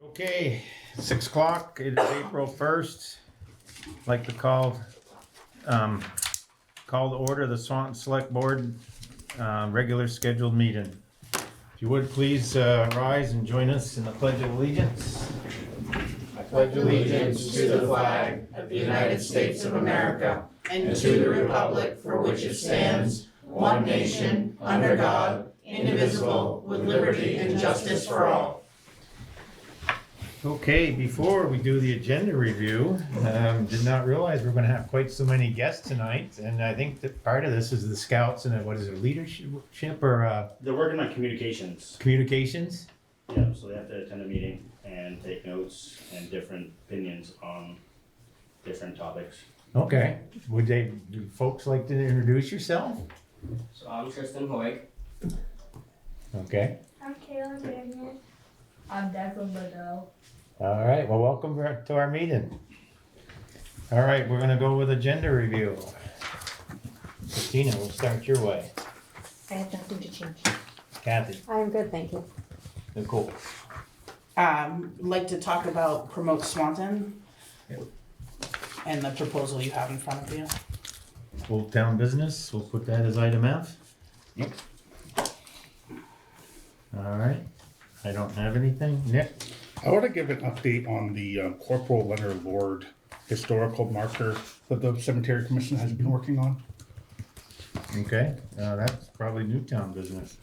Okay, 6 o'clock, it is April 1st. I'd like to call to order the Swanton Selectboard regular scheduled meeting. If you would please rise and join us in the Pledge of Allegiance. I pledge allegiance to the flag of the United States of America and to the republic for which it stands, one nation, under God, indivisible, with liberty and justice for all. Okay, before we do the agenda review, did not realize we're going to have quite so many guests tonight, and I think that part of this is the scouts and what is it, leadership or They're working on communications. communications? Yeah, so they have to attend a meeting and take notes and different opinions on different topics. Okay, do folks like to introduce yourself? So I'm Tristan Hoig. Okay, I'm Kayla Daniel. I'm Declan Bedell. all right, well, welcome to our meeting. All right, we're gonna go with agenda review. Christina, we'll start your way. I have nothing to change. Kathy, I'm good, thank you. Nicole. Like to talk about Promote Swanton and the proposal you have in front of you. Old Town Business, we'll put that as item F. Yep. All right, I don't have anything. Nick? I want to give an update on the Corporal Leonard Lord historical marker that the Cemetery Commission has been working on. Okay, that's probably Newtown business.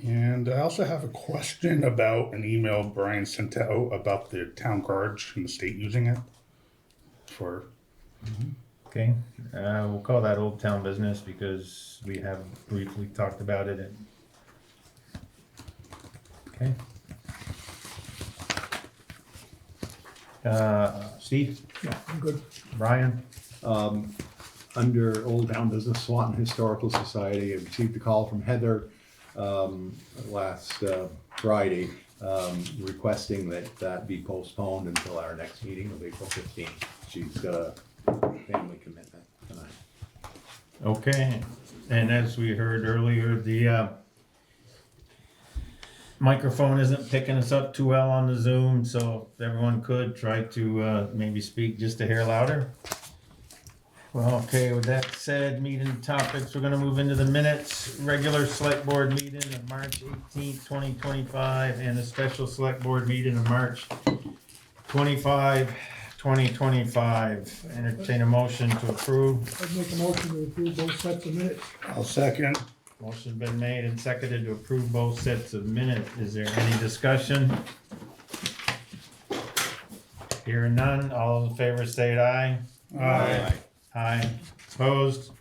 And I also have a question about an email Brian sent out about the town garage and the state using it for. Okay, we'll call that Old Town business because we have briefly talked about it. Okay. Steve? Yeah, I'm good. Brian? Under Old Town Business, Swanton Historical Society, I received a call from Heather last Friday requesting that be postponed until our next meeting of April 15th. She's got a family commitment tonight. Okay, and as we heard earlier, the microphone isn't picking us up too well on the Zoom, so if everyone could try to maybe speak just a hair louder. Well, okay, with that said, meeting topics, we're gonna move into the minutes. Regular select board meeting of March 18th, 2025, and a special select board meeting of March 25, 2025. Entertain a motion to approve. I'd make a motion to approve both sets of minutes. I'll second. Motion's been made and seconded to approve both sets of minutes. Is there any discussion? Hearing none, all in favor state aye. Aye. Aye. Opposed?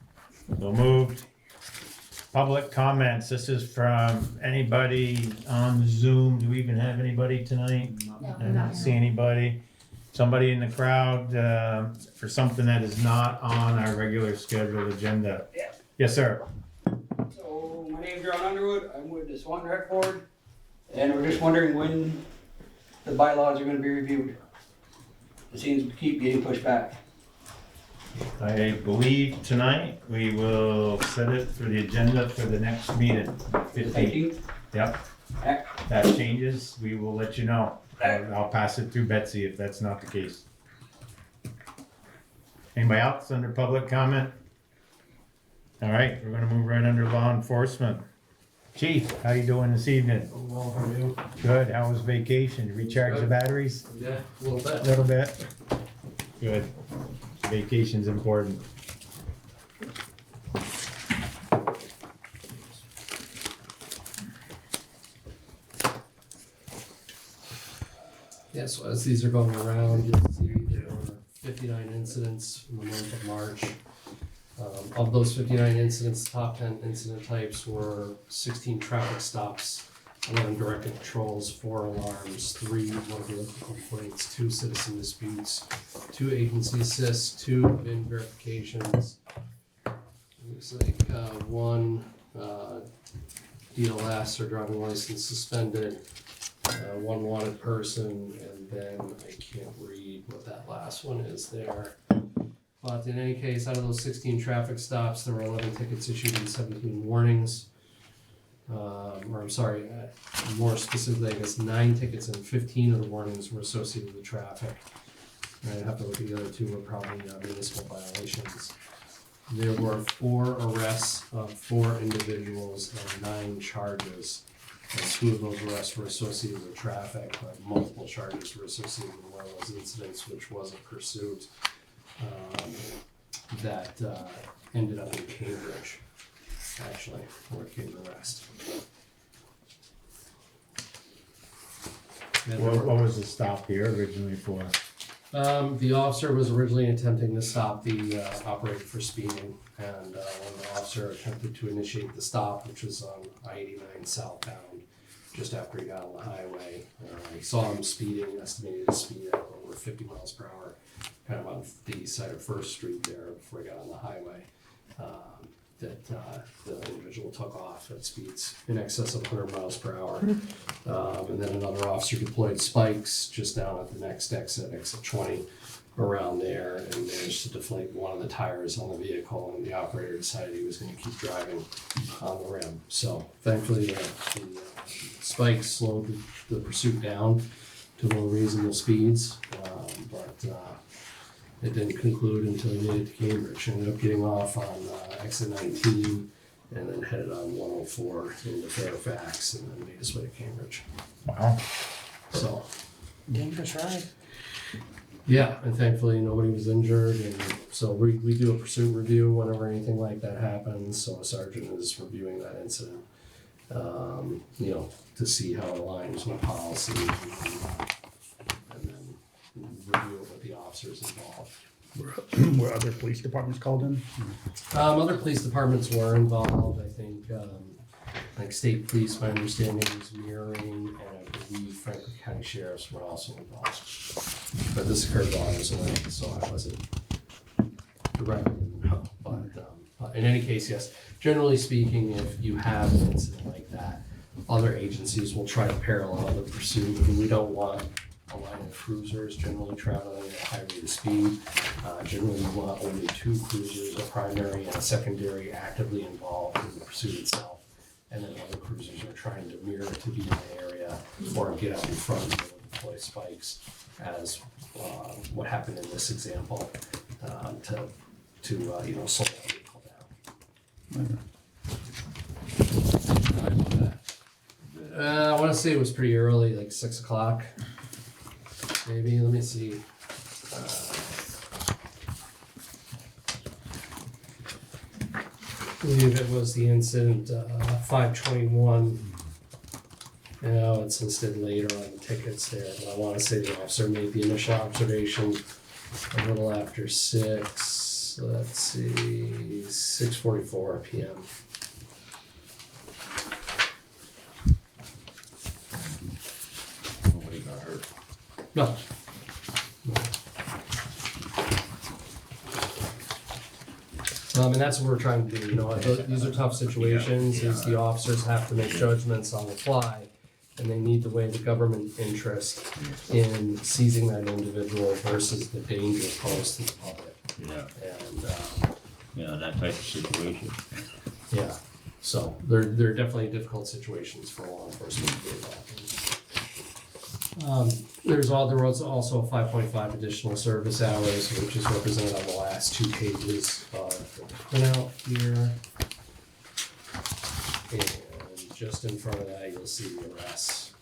So moved. Public comments. This is from anybody on Zoom. Do we even have anybody tonight? I don't see anybody. Somebody in the crowd for something that is not on our regular scheduled agenda. Yes, sir. So my name's John Underwood. I'm with the Swanton Rec Board, and we're just wondering when the bylaws are going to be reviewed. It seems to keep getting pushed back. I believe tonight we will set it for the agenda for the next meeting. 15th. Yep. Okay. That changes, we will let you know. I'll pass it through Betsy if that's not the case. Anybody else under public comment? All right, we're gonna move right under law enforcement. Chief, how you doing this evening? Well, how are you? Good, how was vacation? Recharge the batteries? Yeah, a little A bit. little bit? Good. Vacation's important. Yeah, so as these are going around, you'll see there were 59 incidents in the month of March. Of those 59 incidents, top 10 incident types were 16 traffic stops, 11 directed patrols, 4 alarms, 3 motor vehicle complaints, 2 citizen disputes, 2 agency assists, 2 VIN verifications. Looks like 1 DLS or driving license suspended, 1 wanted person, and then I can't read what that last one is there. But in any case, out of those 16 traffic stops, there were 11 tickets issued and 17 warnings. or I'm sorry, more specifically, I guess 9 tickets and 15 of the warnings were associated with traffic. And I'd have to look at the other 2 were probably municipal violations. There were 4 arrests of 4 individuals and 9 charges. And 2 of those arrests were associated with traffic, but multiple charges were associated with one of those incidents, which was a pursuit that ended up in Cambridge, actually, where it came to arrest. And What was the stop here originally for? the officer was originally attempting to stop the operator for speeding, and when the officer attempted to initiate the stop, which was on I-89 southbound, just after he got on the highway, he saw him speeding, estimated his speed at over 50 miles per hour, kind of on the east side of First Street there before he got on the highway. That the individual took off at speeds in excess of 100 miles per hour. And then another officer deployed spikes just down at the next exit 20, around there, and managed to deflate one of the tires on the vehicle, and the operator decided he was going to keep driving on the rim. So thankfully the spikes slowed the pursuit down to more reasonable speeds, but it didn't conclude until he made it to Cambridge. Ended up getting off on exit 19 and then headed on 104 into Fairfax and then made his way to Cambridge. Wow. So, Dangerous ride. yeah, and thankfully nobody was injured. And so we do a pursuit review whenever anything like that happens. So a sergeant is reviewing that incident, to see how it aligns with policy, and then review it with the officers involved. Were other police departments called in? Other police departments were involved. I think, like state police, my understanding is mirroring, and I believe Franklin County sheriffs were also involved. But this occurred while I was away, so I wasn't directly involved. But in any case, yes. Generally speaking, if you have an incident like that, other agencies will try to parallel the pursuit, and we don't want a line of cruisers generally traveling at a high rate of speed. Generally, we want only 2 cruisers, a primary and a secondary, actively involved in the pursuit itself. And then other cruisers are trying to mirror to be in the area or get out in front and deploy spikes, as what happened in this example, to slow the vehicle down. I want to say it was pretty early, like 6 o'clock. Maybe, let me see. I believe it was the incident 521. Now it's listed later on the tickets there, but I want to say the officer made the initial observation a little after 6. Let's see, 6:44 p.m. Nobody got hurt. No. And that's what we're trying to do, these are tough situations, is the officers have to make judgments on the fly, and they need to weigh the government interest in seizing that individual versus the danger posed to the public. Yeah, And, that type of situation. yeah, so they're definitely difficult situations for law enforcement to be involved in. There was also 5.5 additional service hours, which is represented on the last 2 pages of the printout here. And just in front of that, you'll see the arrests.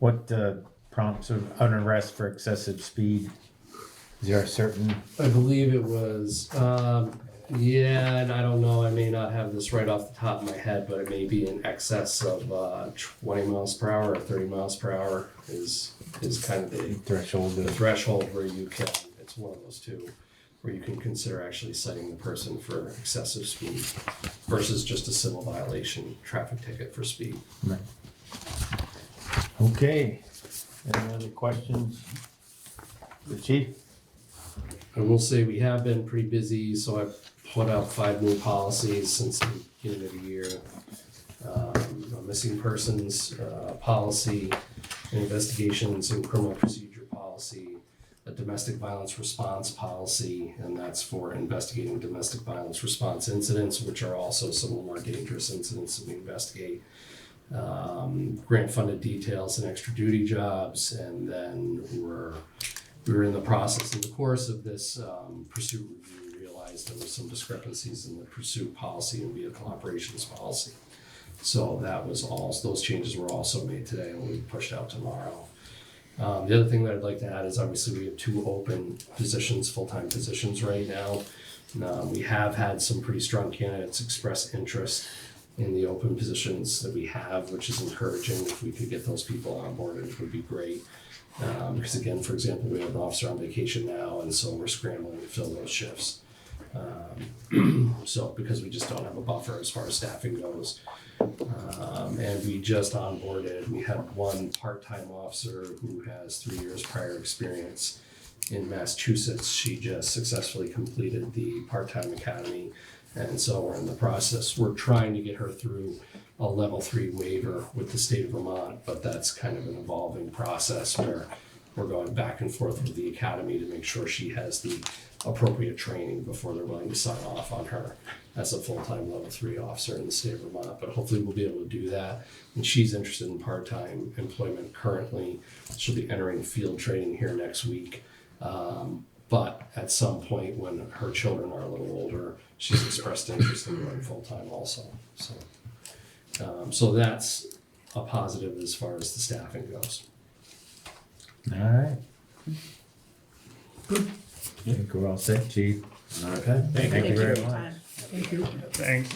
What prompts an arrest for excessive speed? Is there a certain? I believe it was, and I don't know, I may not have this right off the top of my head, but it may be in excess of 20 miles per hour or 30 miles per hour is kind of the Threshold. threshold where you can, it's one of those 2, where you can consider actually citing the person for excessive speed versus just a civil violation traffic ticket for speed. Right. Okay. Any other questions? The chief? I will say we have been pretty busy, so I've put out 5 new policies since the beginning of the year. A missing persons policy, an investigations and criminal procedure policy, a domestic violence response policy, and that's for investigating domestic violence response incidents, which are also some of the more dangerous incidents that we investigate. Grant funded details and extra duty jobs, and then we were in the process, in the course of this pursuit review, we realized there were some discrepancies in the pursuit policy and vehicle operations policy. So that was all, those changes were also made today and will be pushed out tomorrow. The other thing that I'd like to add is obviously we have 2 open positions, full-time positions right now. We have had some pretty strong candidates express interest in the open positions that we have, which is encouraging. If we could get those people on board, it would be great. Because again, for example, we have an officer on vacation now, and so we're scrambling to fill those shifts. So because we just don't have a buffer as far as staffing goes. And we just onboarded, we had 1 part-time officer who has 3 years prior experience in Massachusetts. She just successfully completed the part-time academy. And so we're in the process, we're trying to get her through a level 3 waiver with the state of Vermont, but that's kind of an evolving process where we're going back and forth with the academy to make sure she has the appropriate training before they're willing to sign off on her as a full-time level 3 officer in the state of Vermont. But hopefully we'll be able to do that. And she's interested in part-time employment currently. She'll be entering field training here next week. But at some point when her children are a little older, she's expressed interest in going full-time also. So that's a positive as far as the staffing goes. All right. Good. I think we're all set, chief. Okay. Thank you very much. Thank you. Thanks.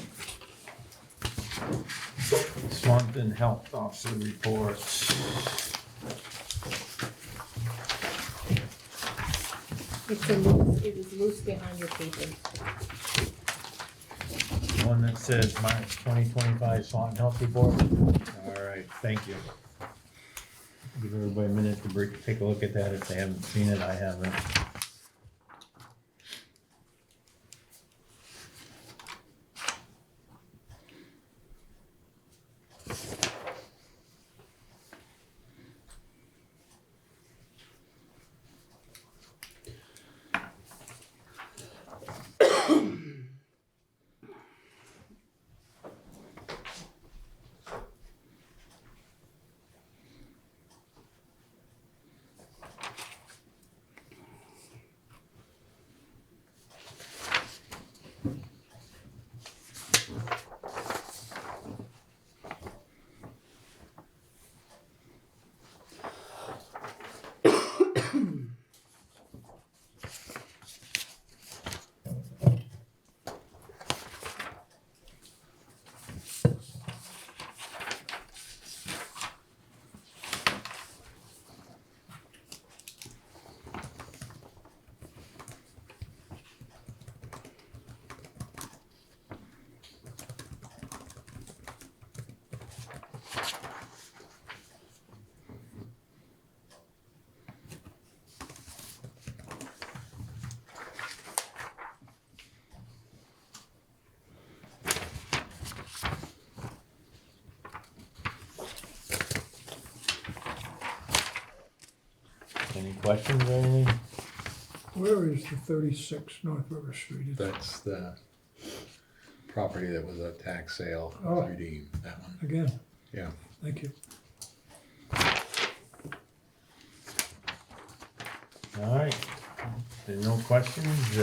Swanton Health Officer reports. It is loose behind your paper. One that says March 2025 Swanton Health Report. All right, thank you. Give everybody a minute to take a look at that if they haven't seen it. I haven't. Any questions or anything? Where is the 36 North River Street? That's the property that was a tax sale, Oh. redeemed, that one. Again, Yeah. thank you. All right, if there's no questions,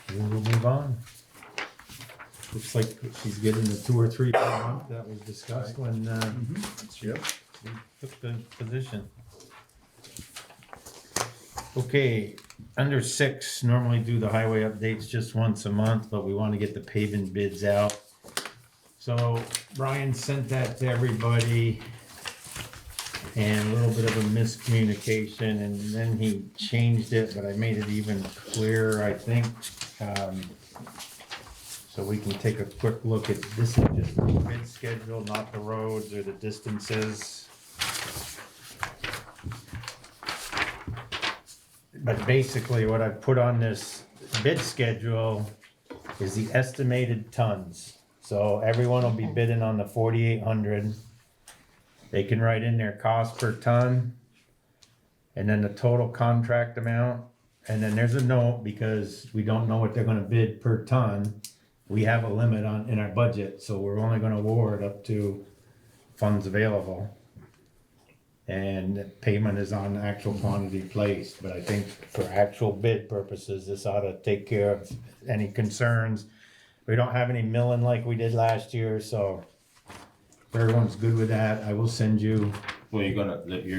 we will move on. Looks like she's getting the 2 or 3 per month that was discussed when Yep. we took the position. Okay, under 6, normally do the highway updates just once a month, but we want to get the paving bids out. So Brian sent that to everybody. And a little bit of a miscommunication, and then he changed it, but I made it even clearer, I think. So we can take a quick look at, this is just the bid schedule, not the roads or the distances. But basically what I put on this bid schedule is the estimated tons. So everyone will be bidding on the 4,800. They can write in their cost per ton, and then the total contract amount, and then there's a note, because we don't know what they're gonna bid per ton. We have a limit in our budget, so we're only gonna award up to funds available. And payment is on actual quantity placed, but I think for actual bid purposes, this ought to take care of any concerns. We don't have any milling like we did last year, so if everyone's good with that, I will send you. Well, you're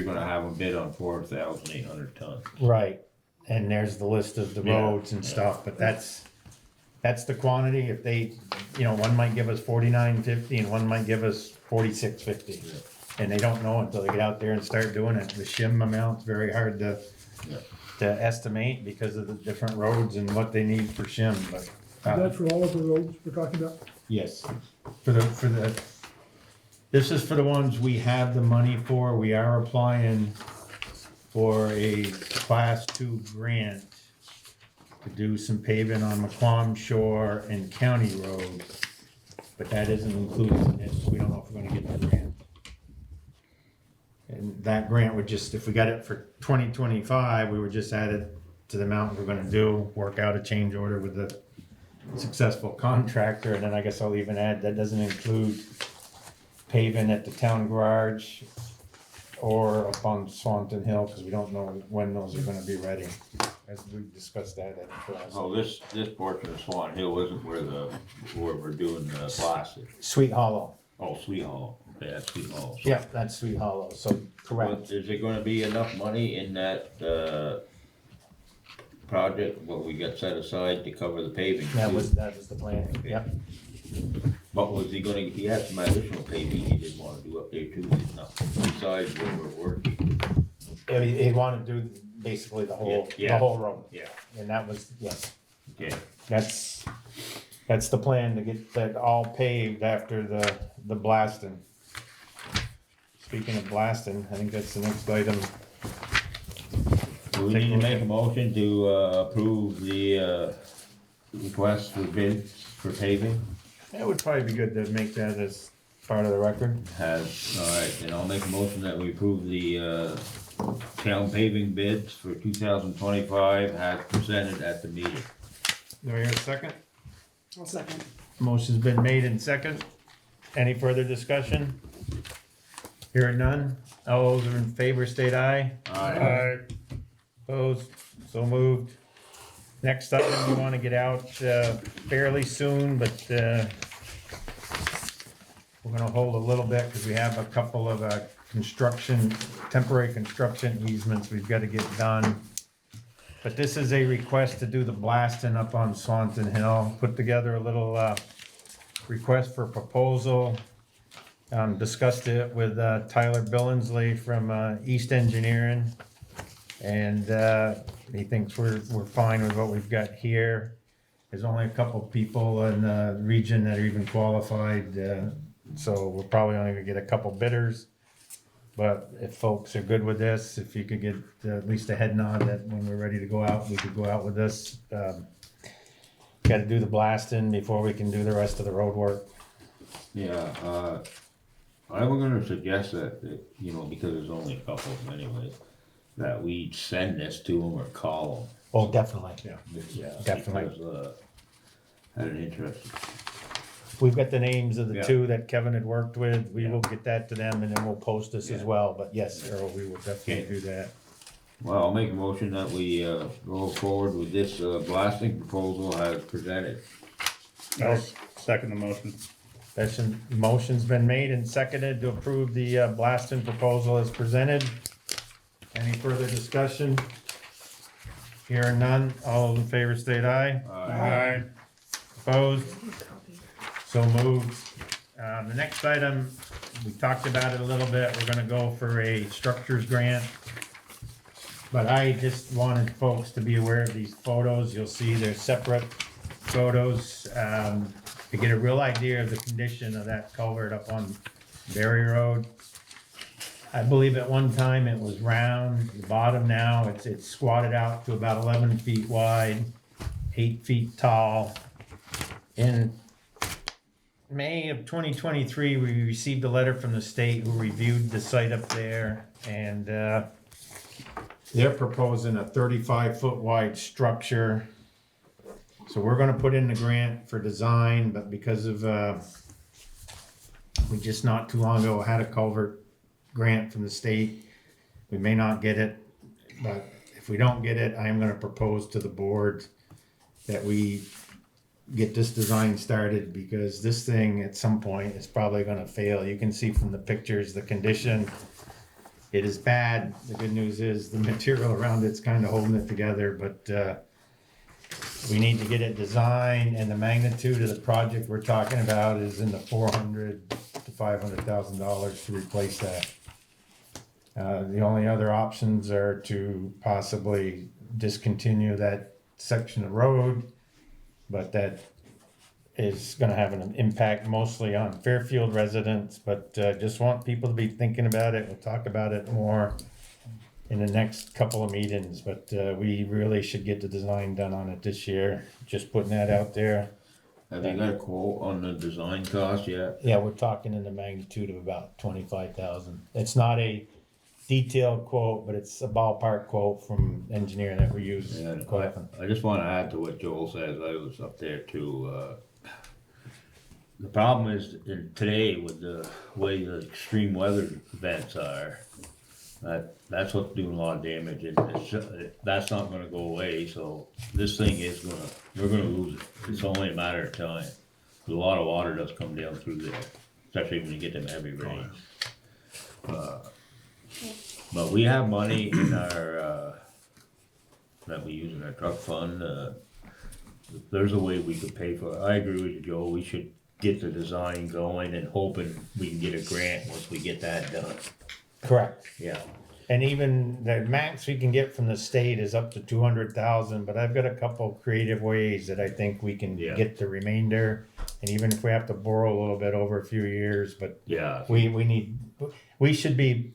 gonna have a bid on 4,800 tons. Right, and there's the list of the Yeah, roads and stuff, but that's the quantity. If they, one might give us 49.50 and one might give us 46.50. And they don't know until they get out there and start doing it. The shim amount's very hard to estimate because of the different roads and what they need for shim, but. That's for all of the roads we're talking about? Yes, this is for the ones we have the money for. We are applying for a class 2 grant to do some paving on McQuam Shore and County Road, but that isn't included in this. We don't know if we're gonna get the grant. And that grant would just, if we got it for 2025, we would just add it to the amount we're gonna do, work out a change order with the successful contractor, and then I guess I'll even add, that doesn't include paving at the town garage or up on Swanton Hill, because we don't know when those are gonna be ready, as we discussed that at the class. Oh, this portion of Swan Hill isn't where we're doing the plastic. Sweet Hollow. Oh, Sweet Hollow. Okay, that's Sweet Hollow. Yeah, that's Sweet Hollow, so correct. Is there gonna be enough money in that, project, what we got set aside to cover the paving? That was the plan, yep. But was he had some additional paving he did wanna do up there too, besides where we're working? He wanted to do basically the whole road, Yeah, and that was, yes, okay. that's the plan, to get that all paved after the blasting. Speaking of blasting, I think that's the next item. Do we need to make a motion to approve the request for bids for paving? It would probably be good to make that as part of the record. Alright, then I'll make a motion that we approve the town paving bids for 2025 as presented at the meeting. Do I hear a second? I'll second. Motion's been made in second. Any further discussion? Hearing none. All those in favor state aye. Aye. Opposed? So moved. Next item we want to get out fairly soon, but we're gonna hold a little bit because we have a couple of temporary construction easements we've got to get done. But this is a request to do the blasting up on Swanton Hill. Put together a little request for proposal. Discussed it with Tyler Billingsley from East Engineering. And he thinks we're fine with what we've got here. There's only a couple people in the region that are even qualified, so we're probably only gonna get a couple bidders. But if folks are good with this, if you could get at least a head nod that when we're ready to go out, we could go out with this. Gotta do the blasting before we can do the rest of the road work. Yeah, I was gonna suggest that, because there's only a couple of them anyway, that we send this to them or call them. Oh, definitely. Yeah. Definitely. Because, had an interest. We've got the names of the Yeah. two that Kevin had worked with. We Yeah. will get that to them and then we'll post this as Yeah. well. But yes, Earl, we will definitely do that. Well, I'll make a motion that we, go forward with this, blasting proposal as presented. I'll second the motion. Motion's been made and seconded to approve the blasting proposal as presented. Any further discussion? Hearing none, all those in favor state aye. Aye. Opposed? So moved. The next item, we talked about it a little bit, we're gonna go for a structures grant. But I just wanted folks to be aware of these photos. You'll see they're separate photos, to get a real idea of the condition of that culvert up on Berry Road. I believe at one time it was round, the bottom now, it's squatted out to about 11 feet wide, 8 feet tall. And May of 2023, we received a letter from the state who reviewed the site up there, and they're proposing a 35-foot wide structure. So we're gonna put in the grant for design, but because of, we just not too long ago had a culvert grant from the state, we may not get it, but if we don't get it, I am gonna propose to the board that we get this design started, because this thing at some point is probably gonna fail. You can see from the pictures, the condition, it is bad. The good news is the material around it's kind of holding it together, but we need to get it designed, and the magnitude of the project we're talking about is in the $400,000 to $500,000 to replace that. The only other options are to possibly discontinue that section of road, but that is gonna have an impact mostly on Fairfield residents, but just want people to be thinking about it. We'll talk about it more in the next couple of meetings, but we really should get the design done on it this year. Just putting that out there. Have you got a quote on the design cost yet? Yeah, we're talking in the magnitude of about 25,000. It's not a detailed quote, but it's a ballpark quote from engineer that we use. Yeah, Quite often. I just wanna add to what Joel says, I was up there too, the problem is today with the way the extreme weather events are, that's what's doing a lot of damage, and that's not gonna go away, so this thing we're gonna lose it. It's only a matter of time. A lot of water does come down through there, especially when you get them heavy rains. But we have money in our, that we use in our truck fund, there's a way we could pay for it. I agree with you, Joe, we should get the design going and hoping we can get a grant once we get that done. Correct. Yeah. And even the max we can get from the state is up to 200,000, but I've got a couple creative ways that I think we can Yeah. get the remainder. And even if we have to borrow a little bit over a few years, but Yeah. we should be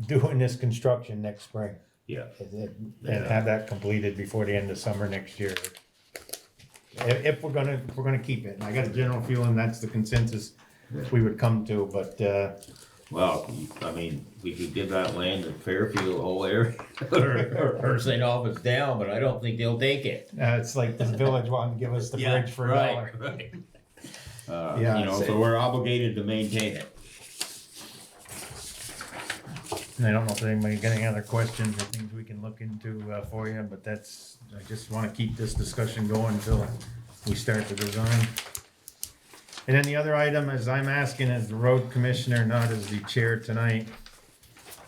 doing this construction next spring. Yeah. And have that completed before the end of summer next year. If we're gonna keep it, and I got a general feeling that's the consensus we would come to, but, Well, I mean, we could give that land in Fairfield, whole area, or St. Albans down, but I don't think they'll take it. it's like the village wanting to give us the bridge for a dollar. Right. Yeah, You know, so we're obligated to maintain it. I don't know if anybody got any other questions or things we can look into for you, but I just wanna keep this discussion going until we start the design. And then the other item is I'm asking as the road commissioner, not as the chair tonight.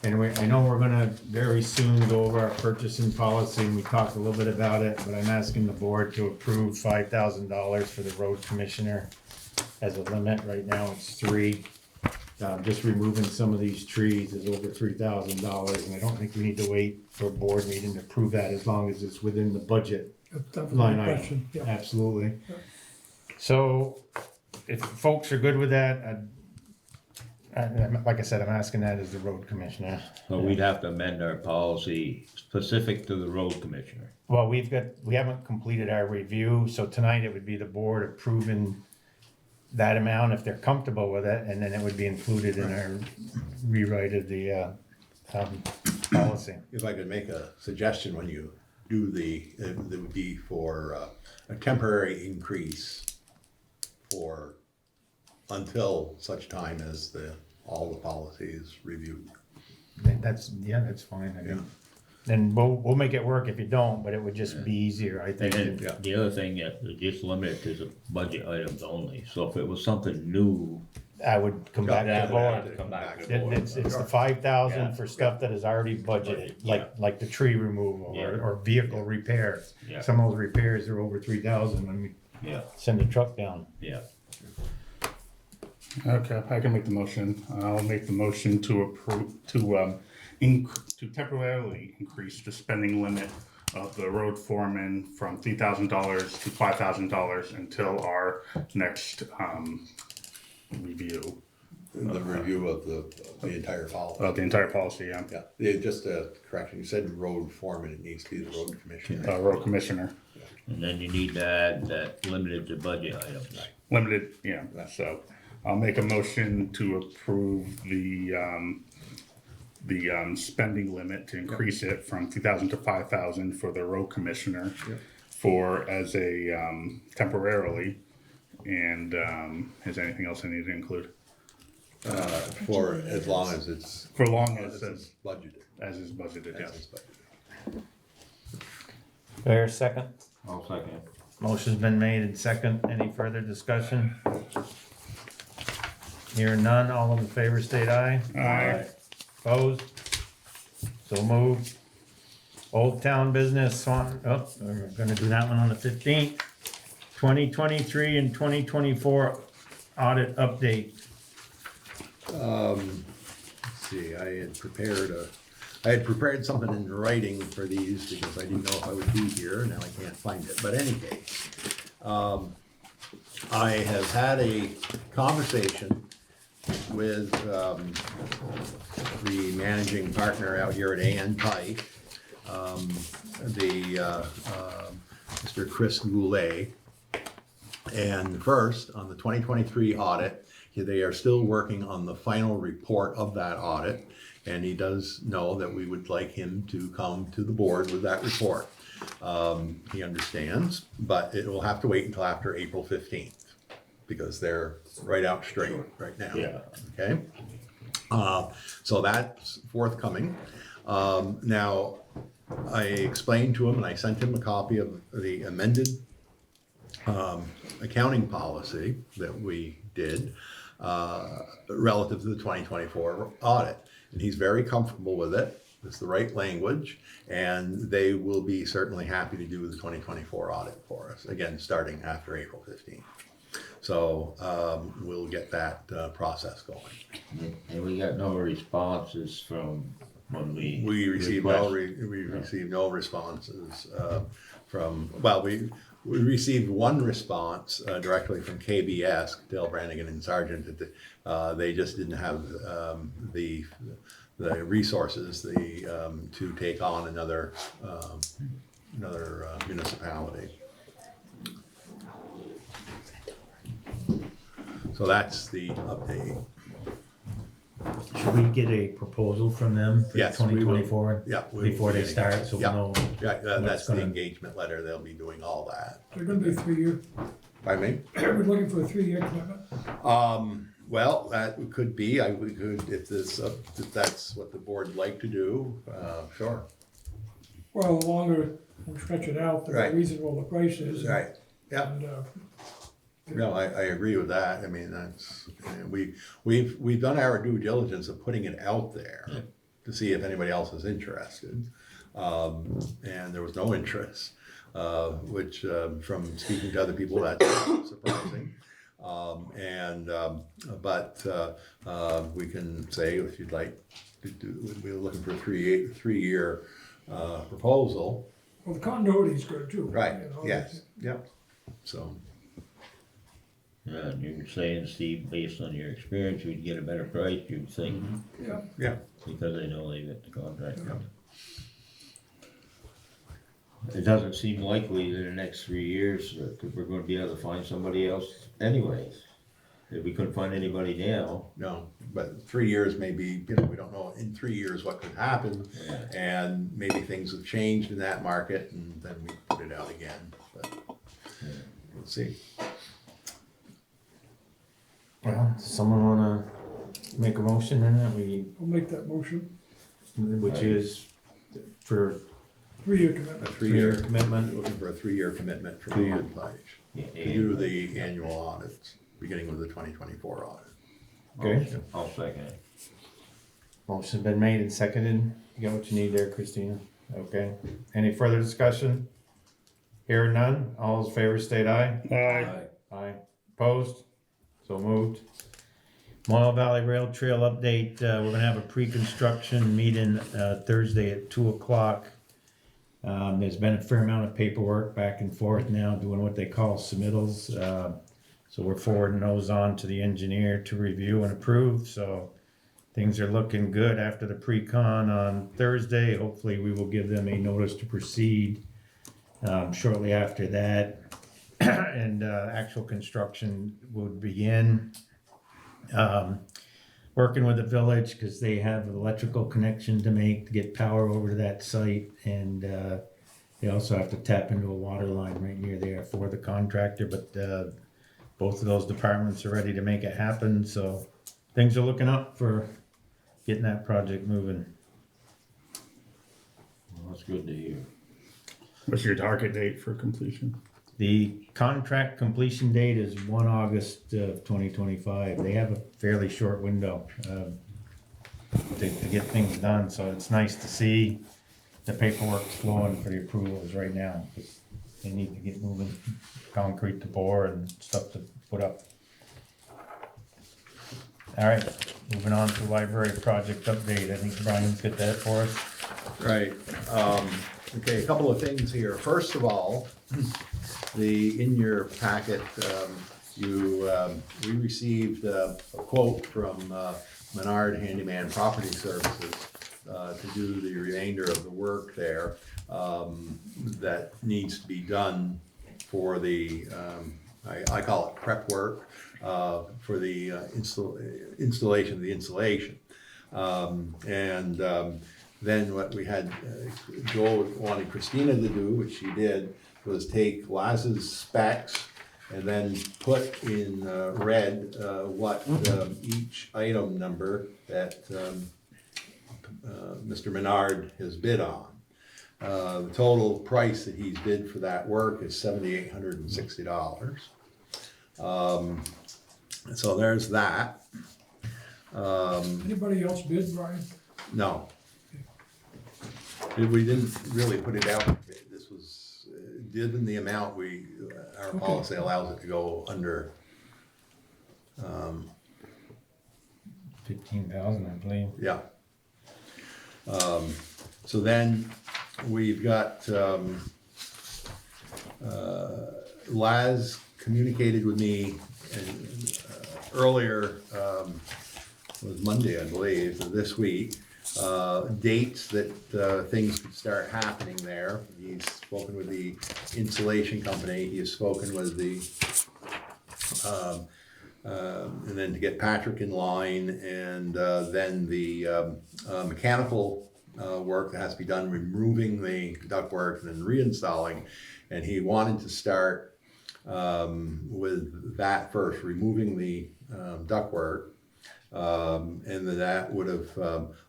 And I know we're gonna very soon go over our purchasing policy, and we talked a little bit about it, but I'm asking the board to approve $5,000 for the road commissioner as a limit. Right now it's 3. Just removing some of these trees is over $3,000, and I don't think we need to wait for a board meeting to approve that as long as it's within the budget That's line my item. question, yeah. Absolutely. So if folks are good with that, like I said, I'm asking that as the road commissioner. So we'd have to amend our policy specific to the road commissioner. Well, we haven't completed our review, so tonight it would be the board approving that amount if they're comfortable with it, and then it would be included in our rewrite of the policy. If I could make a suggestion, when you do it would be for a temporary increase for until such time as all the policy is reviewed. That's fine. I mean, then we'll make it work if you don't, but it would just be easier, I And think. then the other thing that just limit is budget items only, so if it was something new. I would come back to the board. Come back to the board. It's the 5,000 Yeah. for stuff that is already budgeted, like the tree removal Yeah. or vehicle repair. Yeah. Some of those repairs are over 3,000 when we Yeah, send the truck down. yeah. Okay, I can make the motion. I'll make the motion to approve, to temporarily increase the spending limit of the road foreman from $3,000 to $5,000 until our next, review. The review of the entire policy. The entire policy, yeah. Just a correction, you said road foreman, it needs to be the road commissioner. Road commissioner, And then you need to add that limited to budget items. limited, yeah, so I'll make a motion to approve the spending limit to increase it from 2,000 to 5,000 for the road commissioner for as a temporarily, and is there anything else I need to include? For as long as it's. For long as it's budgeted. As is budgeted, As yes. it's budgeted. Fair second? I'll second. Motion's been made and second. Any further discussion? Hearing none, all in favor state aye. Aye. Opposed? So moved. Old Town Business, we're gonna do that one on the 15th. 2023 and 2024 audit update. Let's see, I had prepared something in writing for these because I didn't know if I would be here, now I can't find it, but any case. I have had a conversation with, the managing partner out here at A.N. Pike, Mr. Chris Goulet. And first, on the 2023 audit, they are still working on the final report of that audit. And he does know that we would like him to come to the board with that report. He understands, but it will have to wait until after April 15th because they're right out straight right now. Yeah. Okay? So that's forthcoming. Now, I explained to him and I sent him a copy of the amended accounting policy that we did relative to the 2024 audit. And he's very comfortable with it. It's the right language, and they will be certainly happy to do the 2024 audit for us, again, starting after April 15th. So we'll get that process going. And we got no responses from when We received no responses from, well, we received one response directly from KBS, Dale Brannigan and Sargent, that they just didn't have the resources to take on another municipality. So that's the update. Should we get a proposal from them for Yes, we will. 2024? Yeah, we will Before they get it. start, so we Yeah. know. Yeah, that's what's the gonna- engagement letter, they'll be doing all that. They're gonna be 3-year, Pardon me? we're looking for a 3-year commitment. Well, that could be, we could, if that's what the board would like to do, sure. Well, the longer we stretch it out, the more Right. reasonable the price is. Right, yeah. And, No, I agree with that. I mean, that's, we've done our due diligence of putting it out there to see if anybody else is interested. And there was no interest, which, from speaking to other people, that's surprising. But we can say, if you'd like to do, we're looking for a three-year proposal. well, the continuity is good too. Right, you know, yes, yep, so. Yeah, and you're saying, Steve, based on your experience, you'd get a better price, you'd think, Yeah, Yeah, because they know they get the contract. It doesn't seem likely that in the next 3 years, that we're gonna be able to find somebody else anyways. If we couldn't find anybody now, no, but 3 years may be, we don't know in 3 years what could happen. And maybe things have changed in that market and then we put it out again, but we'll see. Well, does someone wanna make a motion in that I'll make that motion, which is for 3-year A commitment. 3-year 3-year, commitment? looking for a 3-year commitment from 3 year. Ian Page to do the annual audits, beginning with the 2024 audit. Okay, I'll second it. motion's been made and seconded. You got what you need there, Christina? Okay, any further discussion? Hearing none, all in favor state aye. Aye. Aye. Opposed? So moved. Moyle Valley Rail Trail update, we're gonna have a pre-construction meeting, Thursday at 2:00. There's been a fair amount of paperwork back and forth now, doing what they call submittals. So we're forwarding those on to the engineer to review and approve, so things are looking good after the pre-con on Thursday. Hopefully we will give them a notice to proceed shortly after that. And actual construction would begin. Working with the village because they have an electrical connection to make to get power over to that site, and they also have to tap into a water line right near there for the contractor, but both of those departments are ready to make it happen, so things are looking up for getting that project moving. Well, that's good to hear. What's your target date for completion? The contract completion date is 1 August of 2025. They have a fairly short window to get things done, so it's nice to see the paperwork's flowing for the approvals right now. They need to get moving, concrete to pour and stuff to put up. All right, moving on to library project update. I think Brian's got that for us. Right, okay, a couple of things here. First of all, in your packet, we received a quote from Menard Handyman Property Services to do the remainder of the work there that needs to be done for the, I call it prep work, for the installation of the insulation. Then what we had, Joel wanted Christina to do, which she did, was take Laz's specs and then put in red what each item number that Mr. Menard has bid on. The total price that he's bid for that work is $7,860. So there's that. Anybody else bid, Brian? No. We didn't really put it out. This was, given the amount our policy allows it to go under. 15,000, I believe. Yeah. So then we've got, Laz communicated with me earlier, it was Monday, I believe, this week, dates that things could start happening there. He's spoken with the insulation company, he has spoken with the, and then to get Patrick in line, and then the mechanical work that has to be done, removing the ductwork and then reinstalling. And he wanted to start with that first, removing the ductwork, and then that would have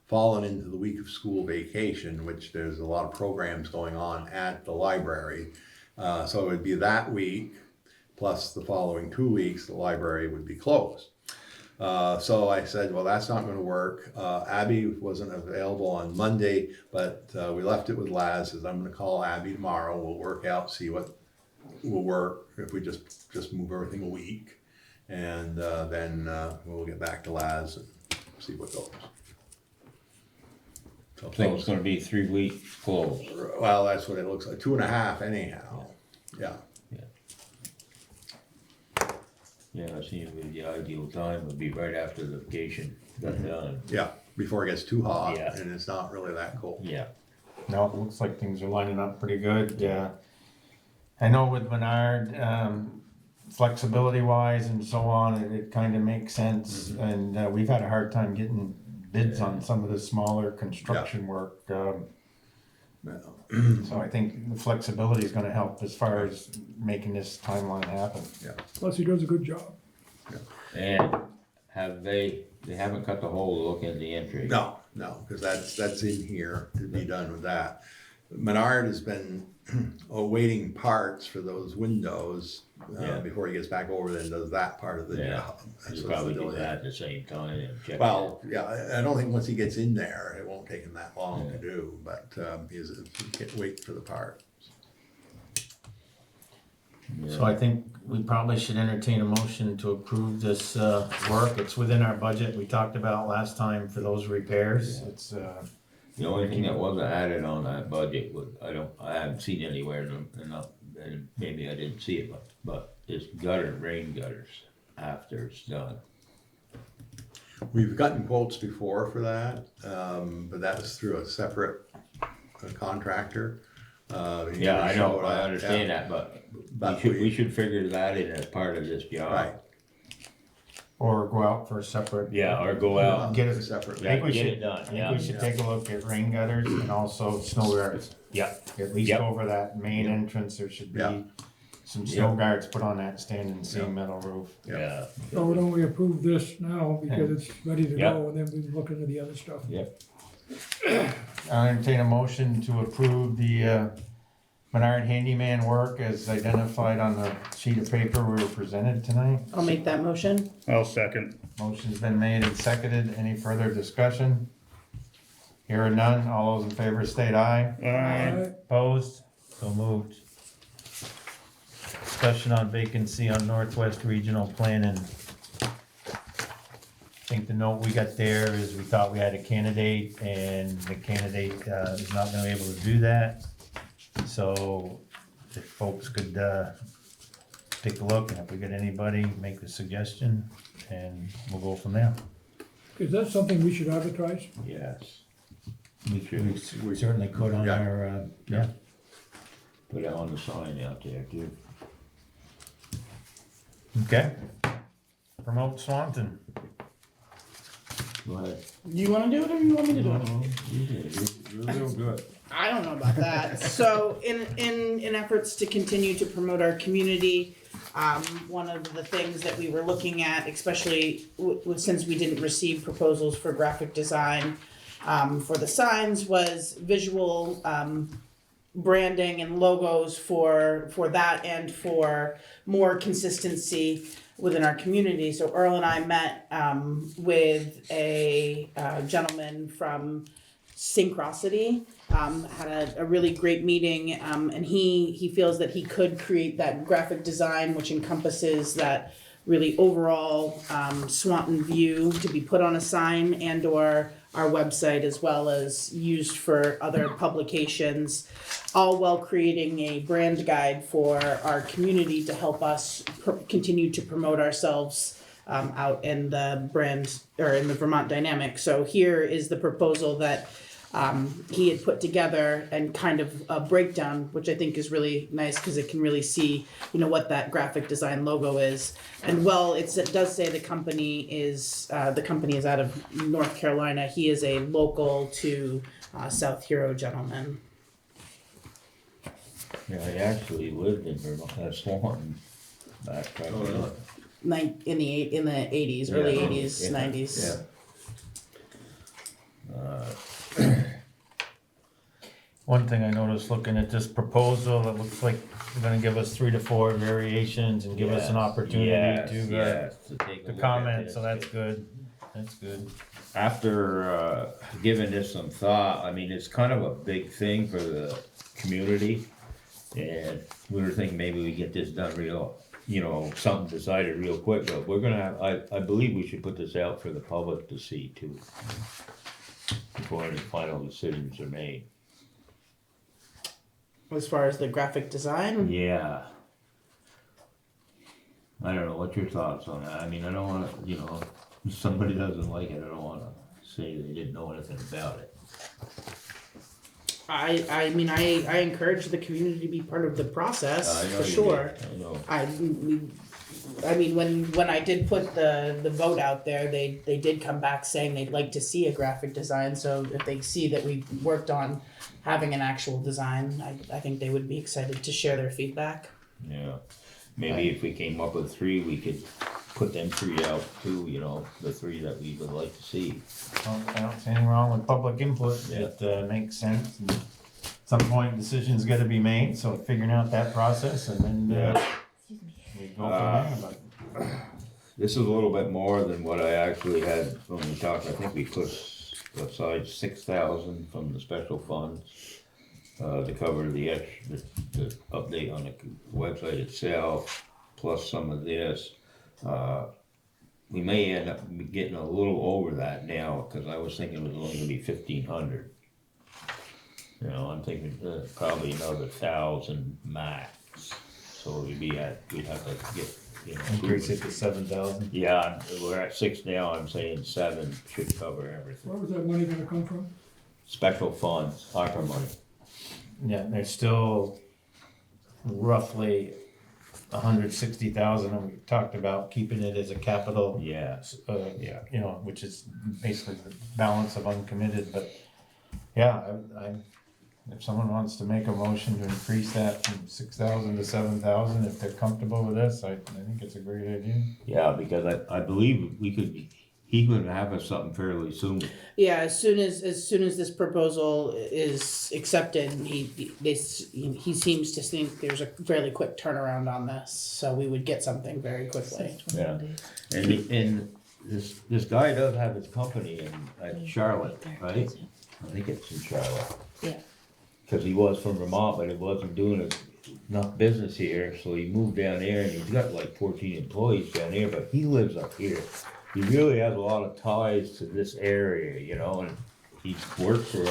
fallen into the week of school vacation, which there's a lot of programs going on at the library. So it would be that week, plus the following 2 weeks, the library would be closed. So I said, well, that's not going to work. Abby wasn't available on Monday, but we left it with Laz. Says, I'm going to call Abby tomorrow. We'll work out, see what will work if we just move everything a week, and then we'll get back to Laz and see what goes. So it's gonna be 3 weeks closed. Well, that's what it looks like. 2.5 anyhow. Yeah. Yeah, it seems to be the ideal time would be right after the vacation got done. Yeah. Before it gets too hot, Yeah. and it's not really that cold. Yeah. No, it looks like things are lining up pretty good. Yeah. I know with Menard, flexibility wise and so on, it kind of makes sense. And we've had a hard time getting bids on some of the smaller construction work. So I think the flexibility is gonna help as far as making this timeline happen. Plus, he does a good job. And they haven't cut the hole to look in the entry? No, because that's in here to be done with that. Menard has been awaiting parts for those windows before he gets back over there and does that part of the job. You probably do that at the same time and check it. Well, yeah, I don't think once he gets in there, it won't take him that long to do, but he can't wait for the part. So I think we probably should entertain a motion to approve this work. It's within our budget we talked about last time for those repairs. It's The only thing that wasn't added on that budget was, I haven't seen anywhere, and maybe I didn't see it, but is rain gutters after it's done? We've gotten quotes before for that, but that was through a separate contractor. He Yeah, never I know, showed I up, understand yeah. that, but But we should figure that in as part of this job. Right. Or go out for a separate. Yeah, or go out, Get it separately. I think we get should, it done, I think yeah. we should take a look at rain gutters and also snow guards. Yeah, At least Yep. over that main entrance, there should be Yeah. some snow guards put on that standing seam metal roof. yeah, So why don't we approve this now because it's ready to Yeah. go and then we can look into the other stuff. yep. I entertain a motion to approve the Menard handyman work as identified on the sheet of paper we were presented tonight. I'll make that motion. I'll second. Motion's been made and seconded. Any further discussion? Hearing none, all those in favor state aye. Alright, Opposed? So moved. Discussion on vacancy on Northwest Regional Planning. I think the note we got there is we thought we had a candidate and the candidate is not gonna be able to do that. So if folks could take a look and if we get anybody, make a suggestion and we'll go from there. is that something we should advertise? Yes. We should We certainly could on Yeah. our, yeah. put it on the sign out there too. Okay. Promote Swanton. Go ahead. Do you wanna do it or you want me to do it? You did, you're real good. I don't know about that. So in efforts to continue to promote our community, one of the things that we were looking at, especially since we didn't receive proposals for graphic design for the signs, was visual branding and logos for that and for more consistency within our community. So Earl and I met with a gentleman from Syncrosity, had a really great meeting, and he feels that he could create that graphic design which encompasses that really overall Swanton view to be put on a sign and or our website as well as used for other publications, all while creating a brand guide for our community to help us continue to promote ourselves out in the brand or in the Vermont dynamic. So here is the proposal that he had put together and kind of a breakdown, which I think is really nice because it can really see, what that graphic design logo is. And it does say the company is out of North Carolina. He is a local to South Hero gentleman. Yeah, I actually lived in Vermont, Swanton, back In the 80s, early 80s, 90s. One thing I noticed looking at this proposal, it looks like they're gonna give us 3 to 4 variations and give us an opportunity to take a look comment, at so this. that's good. That's good. After giving this some thought, I mean, it's kind of a big thing for the community. And we were thinking maybe we get this done something decided real quick, but we're gonna, I believe we should put this out for the public to see too. Before any final decisions are made. As far as the graphic design, Yeah. I don't know, what's your thoughts on that? I mean, I don't wanna, if somebody doesn't like it, I don't wanna say they didn't know anything about it. I mean, I encourage the community to be part of the process I know for you sure. did. I know. I mean, when I did put the vote out there, they did come back saying they'd like to see a graphic design. So if they see that we worked on having an actual design, I think they would be excited to share their feedback. Yeah, maybe if we came up with 3, we could put them 3 out too, the 3 that we would like to see. I don't see anything wrong with public input. Yeah. It makes sense. And at some point, decisions gotta be made, so figuring out that process and then, we go from there, but. This is a little bit more than what I actually had when we talked. I think we put aside 6,000 from the special funds to cover the update on the website itself, plus some of this. We may end up getting a little over that now because I was thinking it was only going to be 1,500. I'm thinking probably another 1,000 max. so we'd have to get, you know. Increase it to 7,000. Yeah, we're at 6 now, I'm saying 7 should cover everything. Where was that money gonna come from? Special funds, ARPA money. Yeah, there's still roughly 160,000, and we talked about keeping it as a capital. Yeah. Yeah, you know, which is basically the balance of uncommitted, but yeah, if someone wants to make a motion to increase that from 6,000 to 7,000, if they're comfortable with this, I think it's a great idea. Yeah, because I believe he could have us something fairly soon. Yeah, as soon as this proposal is accepted, he seems to think there's a fairly quick turnaround on this, so we would get something very quickly. Yeah, and this guy does have his company at Charlotte, right? I think it's in Charlotte. Yeah. Cause he was from Vermont, but he wasn't doing enough business here, so he moved down there and he's got like 14 employees down here, but he lives up here. He really has a lot of ties to this area, you know, and he's worked for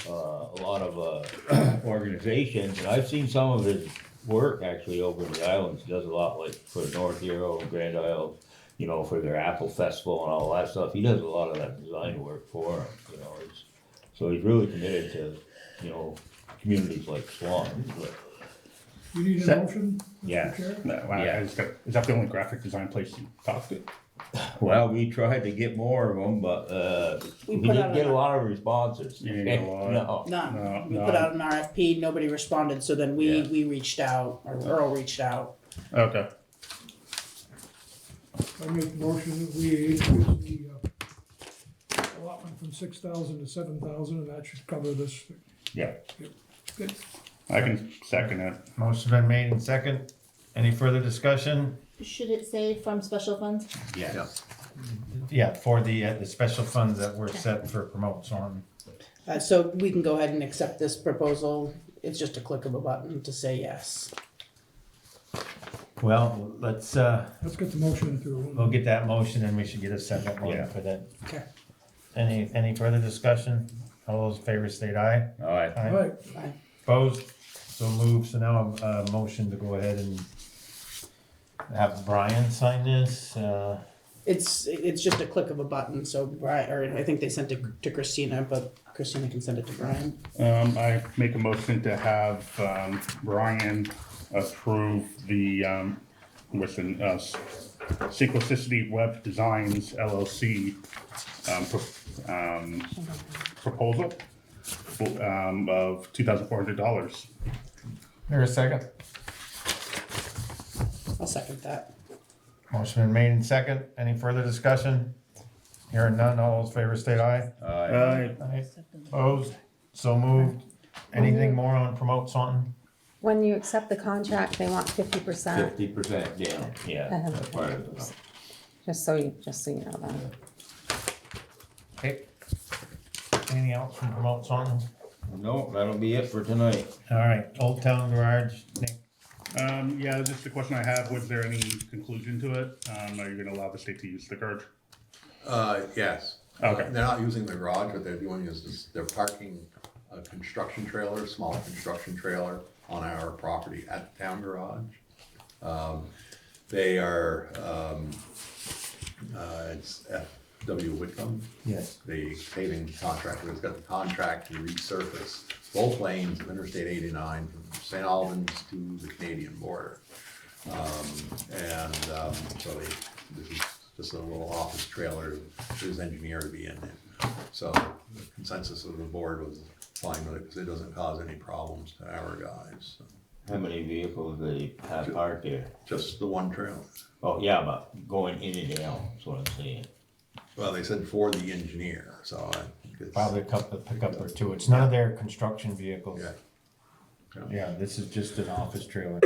a lot of organizations, and I've seen some of his work actually over in the islands. He does a lot like for North Hero and Grand Isles, you know, for their Apple Festival and all that stuff. He does a lot of that design work for them, you know. So he's really committed to, you know, communities like Swanton. You need a Set- motion? Mr. Yeah. Chair? No, Yeah. is that the only graphic design place you talked to? Well, we tried to get more of them, but We we put didn't out get a- a lot of responses. You didn't get a lot? No. None. No, We no. put out an RFP, nobody responded, so then we Yeah. reached out, or Earl reached out. Okay. I make the motion that we increase the allotment from 6,000 to 7,000, and that should cover this. Yeah, Good. I can second it. Motion's been made and second. Any further discussion? Should it say from special funds? Yeah. Yeah, for the special funds that were set for promotes on. So we can go ahead and accept this proposal. It's just a click of a button to say yes. Well, let's Let's get the motion through. we'll get that motion and we should get a second one Yeah. for that. Okay. Any further discussion? All those in favor state aye. All right. All right, Opposed? So moved. So now a motion to go ahead and have Brian sign this. It's just a click of a button, so Brian, or I think they sent it to Christina, but Christina can send it to Brian. I make a motion to have Brian approve the Synchronicity Web Designs LLC proposal of $2,400. There a second? I'll second that. Motion been made and second. Any further discussion? Hearing none, all those in favor state aye. Aye. Opposed? So moved. Anything more on promote Swanton? When you accept the contract, they want 50%, 50% down, yeah. That's part of it. just so you know that. Okay. Anything else from promote Swanton? No, that'll be it for tonight. All right, Old Town Garage, Nick. Yeah, just the question I have, was there any conclusion to it? Are you gonna allow the state to use the garage? Yes. Okay. They're not using the garage, what they're doing is they're parking a construction trailer, small construction trailer on our property at the town garage. They are, it's F.W. Whitcomb, Yes. the paving contractor, has got the contract to resurface both lanes of Interstate 89 from St. Albans to the Canadian border. So this is just a little office trailer for his engineer to be in it. So the consensus of the board was fine with it because it doesn't cause any problems to our guys. So How many vehicles they have parked there? just the one trailer. Oh, yeah, but going in and out, that's what I'm saying. Well, they said for the engineer, so I think it's. Probably a couple of pickup or two. It's none of their construction vehicles. Yeah. Yeah, this is just an office trailer.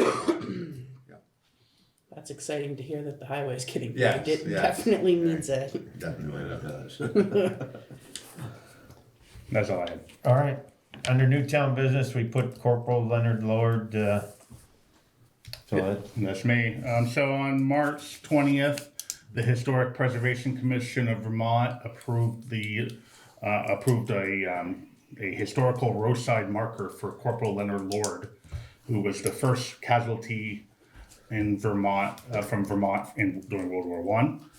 That's exciting to hear that the highway's getting Yes, paved. It yes. definitely needs it. Definitely does. That's all I had. All right, under Newtown business, we put Corporal Leonard Lord, so That's me. So on March 20th, the Historic Preservation Commission of Vermont approved a historical roadside marker for Corporal Leonard Lord. who was the first casualty in Vermont, from Vermont during World War One.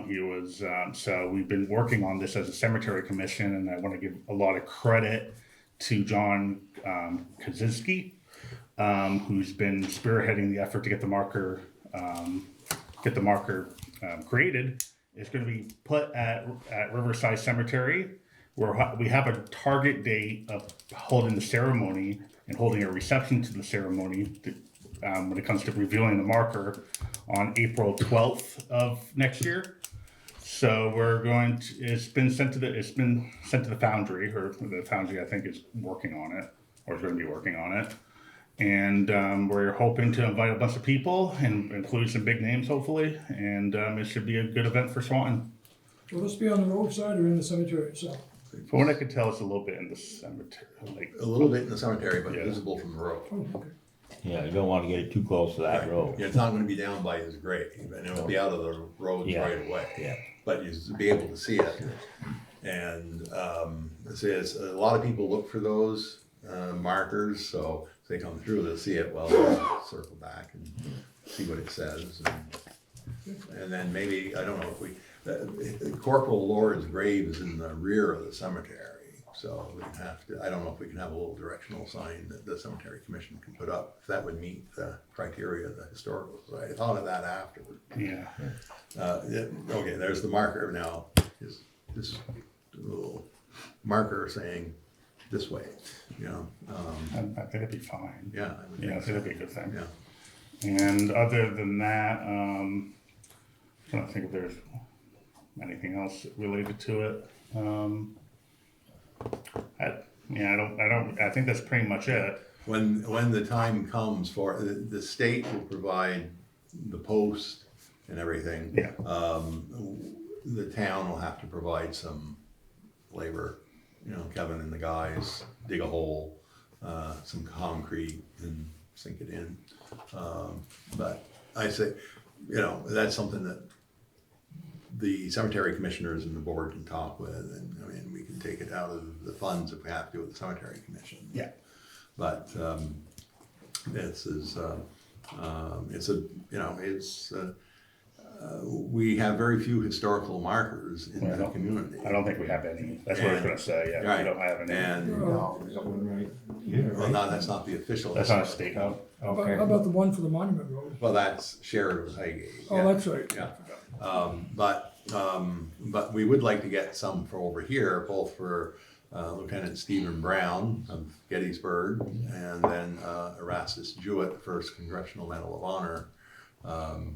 He was, so we've been working on this as a cemetery commission, and I want to give a lot of credit to John Kaczynski, who's been spearheading the effort to get the marker created. It's going to be put at Riverside Cemetery, where we have a target date of holding the ceremony and holding a reception to the ceremony when it comes to revealing the marker on April 12th of next year. So we're going to, it's been sent to the foundry, or the foundry I think is working on it, or is going to be working on it. And we're hoping to invite a bunch of people and include some big names hopefully, and it should be a good event for Swanton. Will this be on the roadside or in the cemetery itself? From what I could tell, it's a little bit in the cemetery, like A little bit in the cemetery, but Yeah. visible from the road. Oh, okay. Yeah, you don't wanna get it too close to that road. Yeah, it's not gonna be down by his grave, and it'll be out of the roads Yeah. right away. Yeah. But you'll be able to see it. And, it's a lot of people look for those, markers, so if they come through, they'll see it, well, they'll circle back and see what it says. And then maybe, I don't know if Corporal Lord's grave is in the rear of the cemetery, so we have to, I don't know if we can have a little directional sign that the cemetery commission can put up, if that would meet the criteria of the historical society. I thought of that afterward. yeah. Okay, there's the marker now, is this little marker saying this way, you know, I think it'd be fine. yeah. I would Yeah, I think think so. it'd be a good thing. Yeah. And other than that, I don't think if there's anything else related to it. I think that's pretty much it. When the time comes for, the state will provide the post and everything. Yeah. The town will have to provide some labor, you know, Kevin and the guys dig a hole, some concrete and sink it in. But I say, you know, that's something that the cemetery commissioners and the board can talk with, and I mean, we can take it out of the funds if we have to with the cemetery commission. Yeah. But, we have very few historical markers in the community. I don't think we have any. That's what I was gonna say, yeah, Right. we don't have any. And, No, there's one right here, well, right? no, that's not the official. That's not a state. Oh, How okay. about the one for the Monument Road? Well, that's shared with Highgate. Oh, yeah. that's right. Yeah. But we would like to get some for over here, both for Lieutenant Stephen Brown of Gettysburg, and then Erastus Jewett, first Congressional Medal of Honor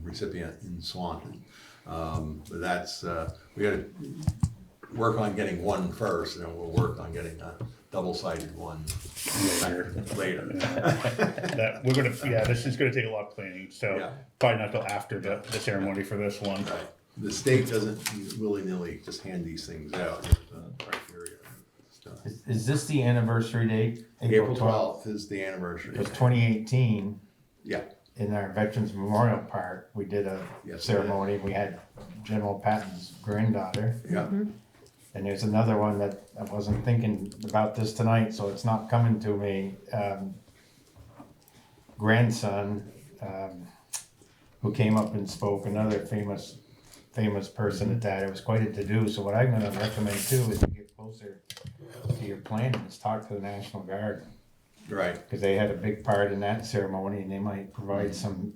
recipient in Swanton. But that's, we gotta work on getting one first, and then we'll work on getting a double-sided one later. That, we're gonna, yeah, this is gonna take a lot of planning, so Yeah. probably not till after the ceremony for this one. Right. The state doesn't willy-nilly just hand these things out with criteria and stuff. Is this the anniversary date? April 12th is the anniversary. Because 2018, Yeah, in our Veterans Memorial Park, we did a Yes, ceremony. We had General Patton's granddaughter. yeah. And there's another one that I wasn't thinking about this tonight, so it's not coming to me. Grandson, who came up and spoke, another famous person at that. It was quite a to-do. So what I'm gonna recommend too is to get closer to your planning, is talk to the National Guard. Right. Because they had a big part in that ceremony, and they might provide some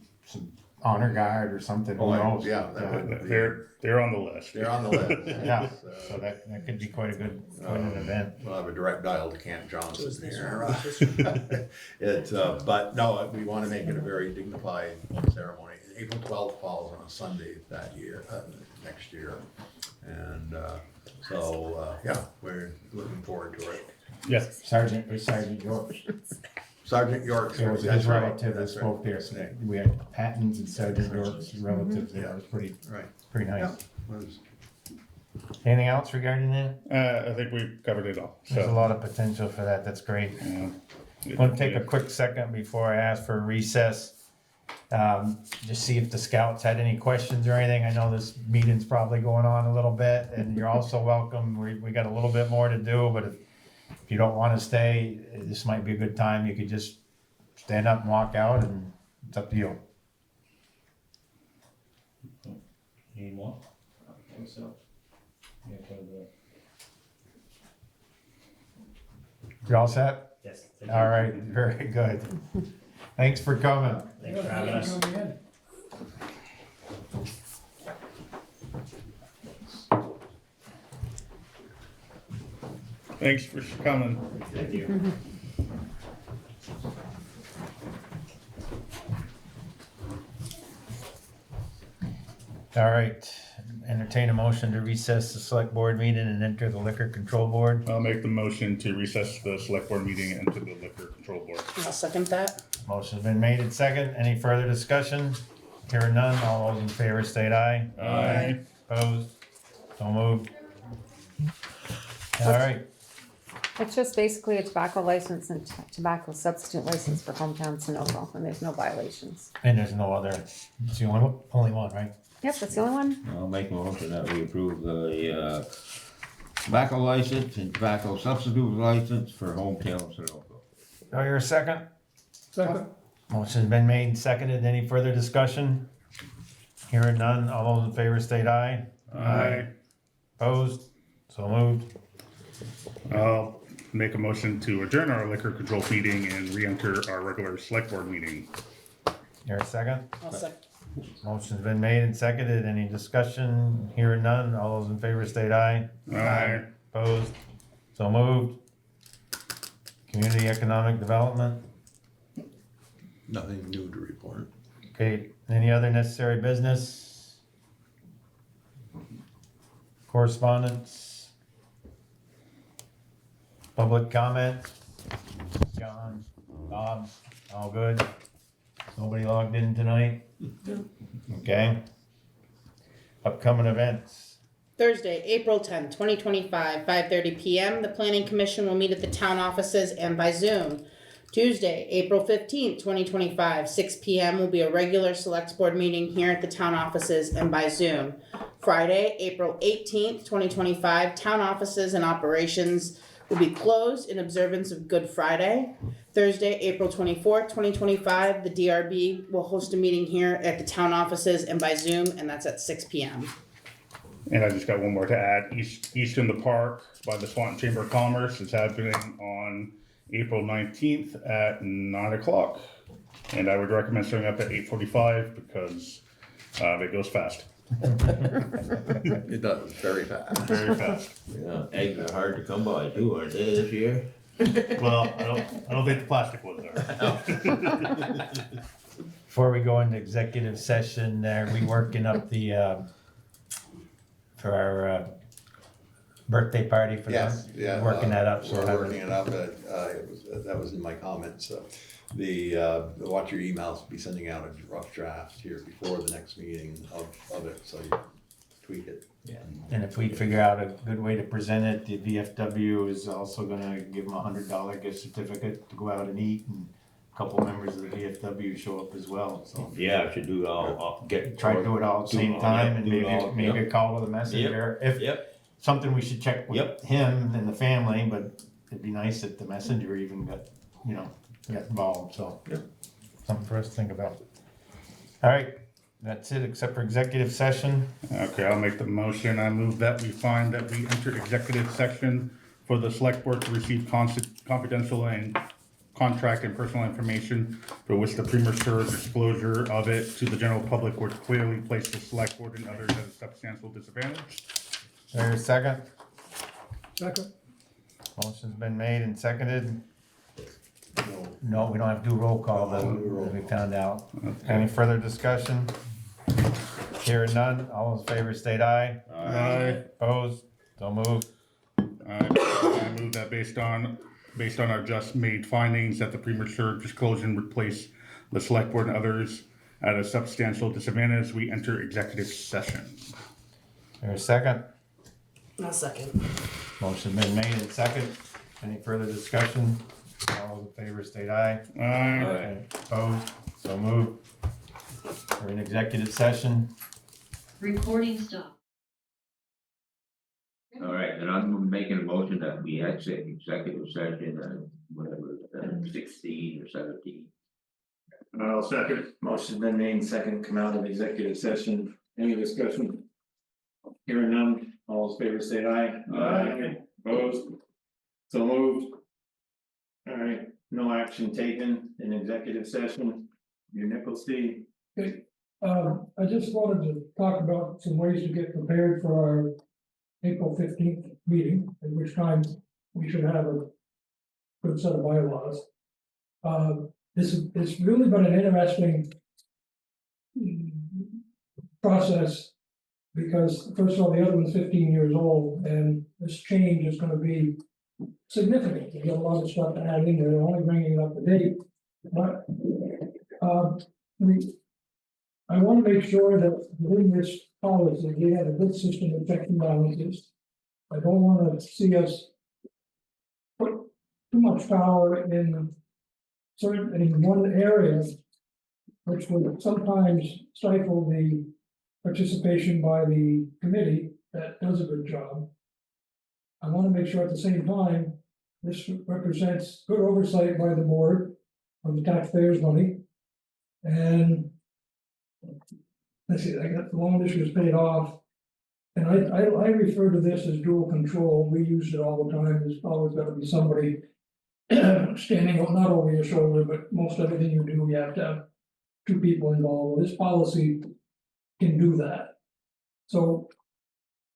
honor guard or something, who knows? Yeah, that would be, They're on the list. they're on the list. Yeah, so that could be quite an event. We'll have a direct dial to Camp Johnson here. But no, we want to make it a very dignified ceremony. April 12th falls on a Sunday that year, next year. And yeah, we're looking forward to it. Yes. Sergeant York. Sergeant York. It was that's his right, relative that that's spoke right. there, so we had Patton's and Sergeant York's relatives there. It was pretty Right. nice. Yeah, was- Anything else regarding that? I think we've covered it all, There's a so. lot of potential for that, that's great. Yeah. I'm gonna take a quick second before I ask for a recess. Just see if the scouts had any questions or anything. I know this meeting's probably going on a little bit, and you're also welcome. We got a little bit more to do, but if you don't wanna stay, this might be a good time. You could just stand up and walk out, and it's up to you. Need more? I think so. Yeah, for the- You all set? Yes. thank you. All right, very good. Thanks for coming. Thanks for having us. Coming in. Thanks for coming. Thank you. All right, entertain a motion to recess the select board meeting and enter the liquor control board. I'll make the motion to recess the select board meeting into the liquor control board. I'll second that. Motion's been made and second. Any further discussion? Hearing none, all those in favor state aye. Aye. Opposed? So moved. All right, It's just basically a tobacco license and tobacco substitute license for Hometown Sunoco, and there's no violations. and there's no other, it's the only one, right? Yep, that's the only one. I'll make a motion that we approve the, tobacco license and tobacco substitute license for Hometown Sunoco. Do I hear a second? Second, Motion's been made and seconded. Any further discussion? Hearing none, all those in favor state aye. Aye. Opposed? So moved. I'll make a motion to adjourn our liquor control meeting and re-enter our regular select board meeting. Hear a second? I'll second. Motion's been made and seconded. Any discussion? Hearing none, all those in favor state aye. Aye. Opposed? So moved. Community Economic Development. Nothing new to report. Okay, any other necessary business? Correspondence? Public comment? John, Bob, all good? Nobody logged in tonight? Okay. Upcoming events. Thursday, April 10th, 2025, 5:30 p.m. The Planning Commission will meet at the town offices and by Zoom. Tuesday, April 15th, 2025, 6 p.m. will be a regular select board meeting here at the town offices and by Zoom. Friday, April 18th, 2025, town offices and operations will be closed in observance of Good Friday. Thursday, April 24th, 2025, the DRB will host a meeting here at the town offices and by Zoom, and that's at 6 p.m. And I just got one more to add. East in the Park by the Swanton Chamber of Commerce is happening on April 19th at 9 o'clock. And I would recommend showing up at 8:45 because it goes fast. It does, very fast. Very fast. Yeah, eggs are hard to come by too, aren't they, this year? Well, I don't think the plastic ones are. Before we go into executive session, are we working up the, for our, birthday party for them? Yes, yeah. Working that up, so We're have working it- it up, that was in my comments, so. Watch your emails, be sending out a rough draft here before the next meeting of it, so you tweak it. And if we figure out a good way to present it, the VFW is also gonna give them $100 gift certificate to go out and eat, and a couple members of the VFW show up as well, so. Yeah, I should do it all, get. Try to do it all at the same time, and Do it all, maybe yep. a call with a messenger. If Yep, something we should check with Yep. him and the family, but it'd be nice if the messenger even got, got involved, so. Yep. Something for us to think about. All right, that's it, except for executive session. Okay, I'll make the motion. I move that we find that we enter executive section for the select board to receive confidential and contract and personal information for which the premature disclosure of it to the general public would clearly place the select board and others at a substantial disadvantage. There's a second. second, Motion's been made and seconded. No, we don't have to do roll call, though, as we found out. Any further discussion? Hearing none, all in favor state aye. Aye. Opposed? So moved. I move that based on our just made findings that the premature disclosure would place the select board and others at a substantial disadvantage, we enter executive session. There's a second. I'll second. Motion been made and second. Any further discussion? All in favor state aye. Aye. Opposed? So moved. We're in executive session. Recording stop. all right, and I'm making a motion that we exit executive session at whatever, 16 or 17. I'll second. Motion's been made, second, come out of executive session. Any discussion? Hearing none, all in favor say aye. Aye. Opposed? So moved. All right, no action taken in executive session. Your nickel, Steve. I just wanted to talk about some ways to get prepared for our April 15th meeting, at which time we should have a good set of bylaws. It's really been an interesting process, because first of all, the other one's 15 years old, and this change is gonna be significant. We got a lot of stuff to add in there, they're only bringing it up to date. But, I want to make sure that within this policy, we have a good system of checks and balances. I don't want to see us put too much power in one area, which would sometimes stifle the participation by the committee that does a good job. I want to make sure at the same time, this represents good oversight by the board of the taxpayers' money. And let's see, I got the loan issues paid off. And I refer to this as dual control. We use it all the time. There's always got to be somebody standing not over your shoulder, but most everything you do, you have to have two people involved. This policy can do that. So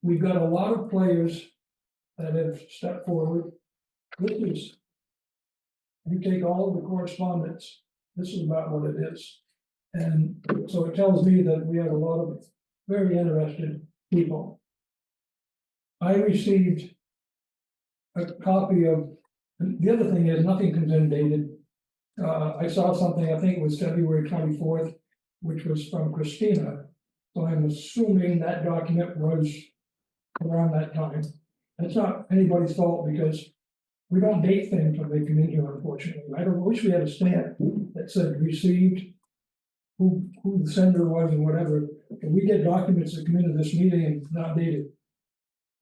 we've got a lot of players that have stepped forward. This is, you take all of the correspondence, this is about what it is. And so it tells me that we have a lot of very interested people. I received a copy of, the other thing is nothing comes in dated. I saw something, I think it was February 24th, which was from Christina. So I'm assuming that document was around that time. It's not anybody's fault, because we don't date things when they come in here, unfortunately. I wish we had a stamp that said received, who the sender was and whatever. If we get documents that come into this meeting and not dated,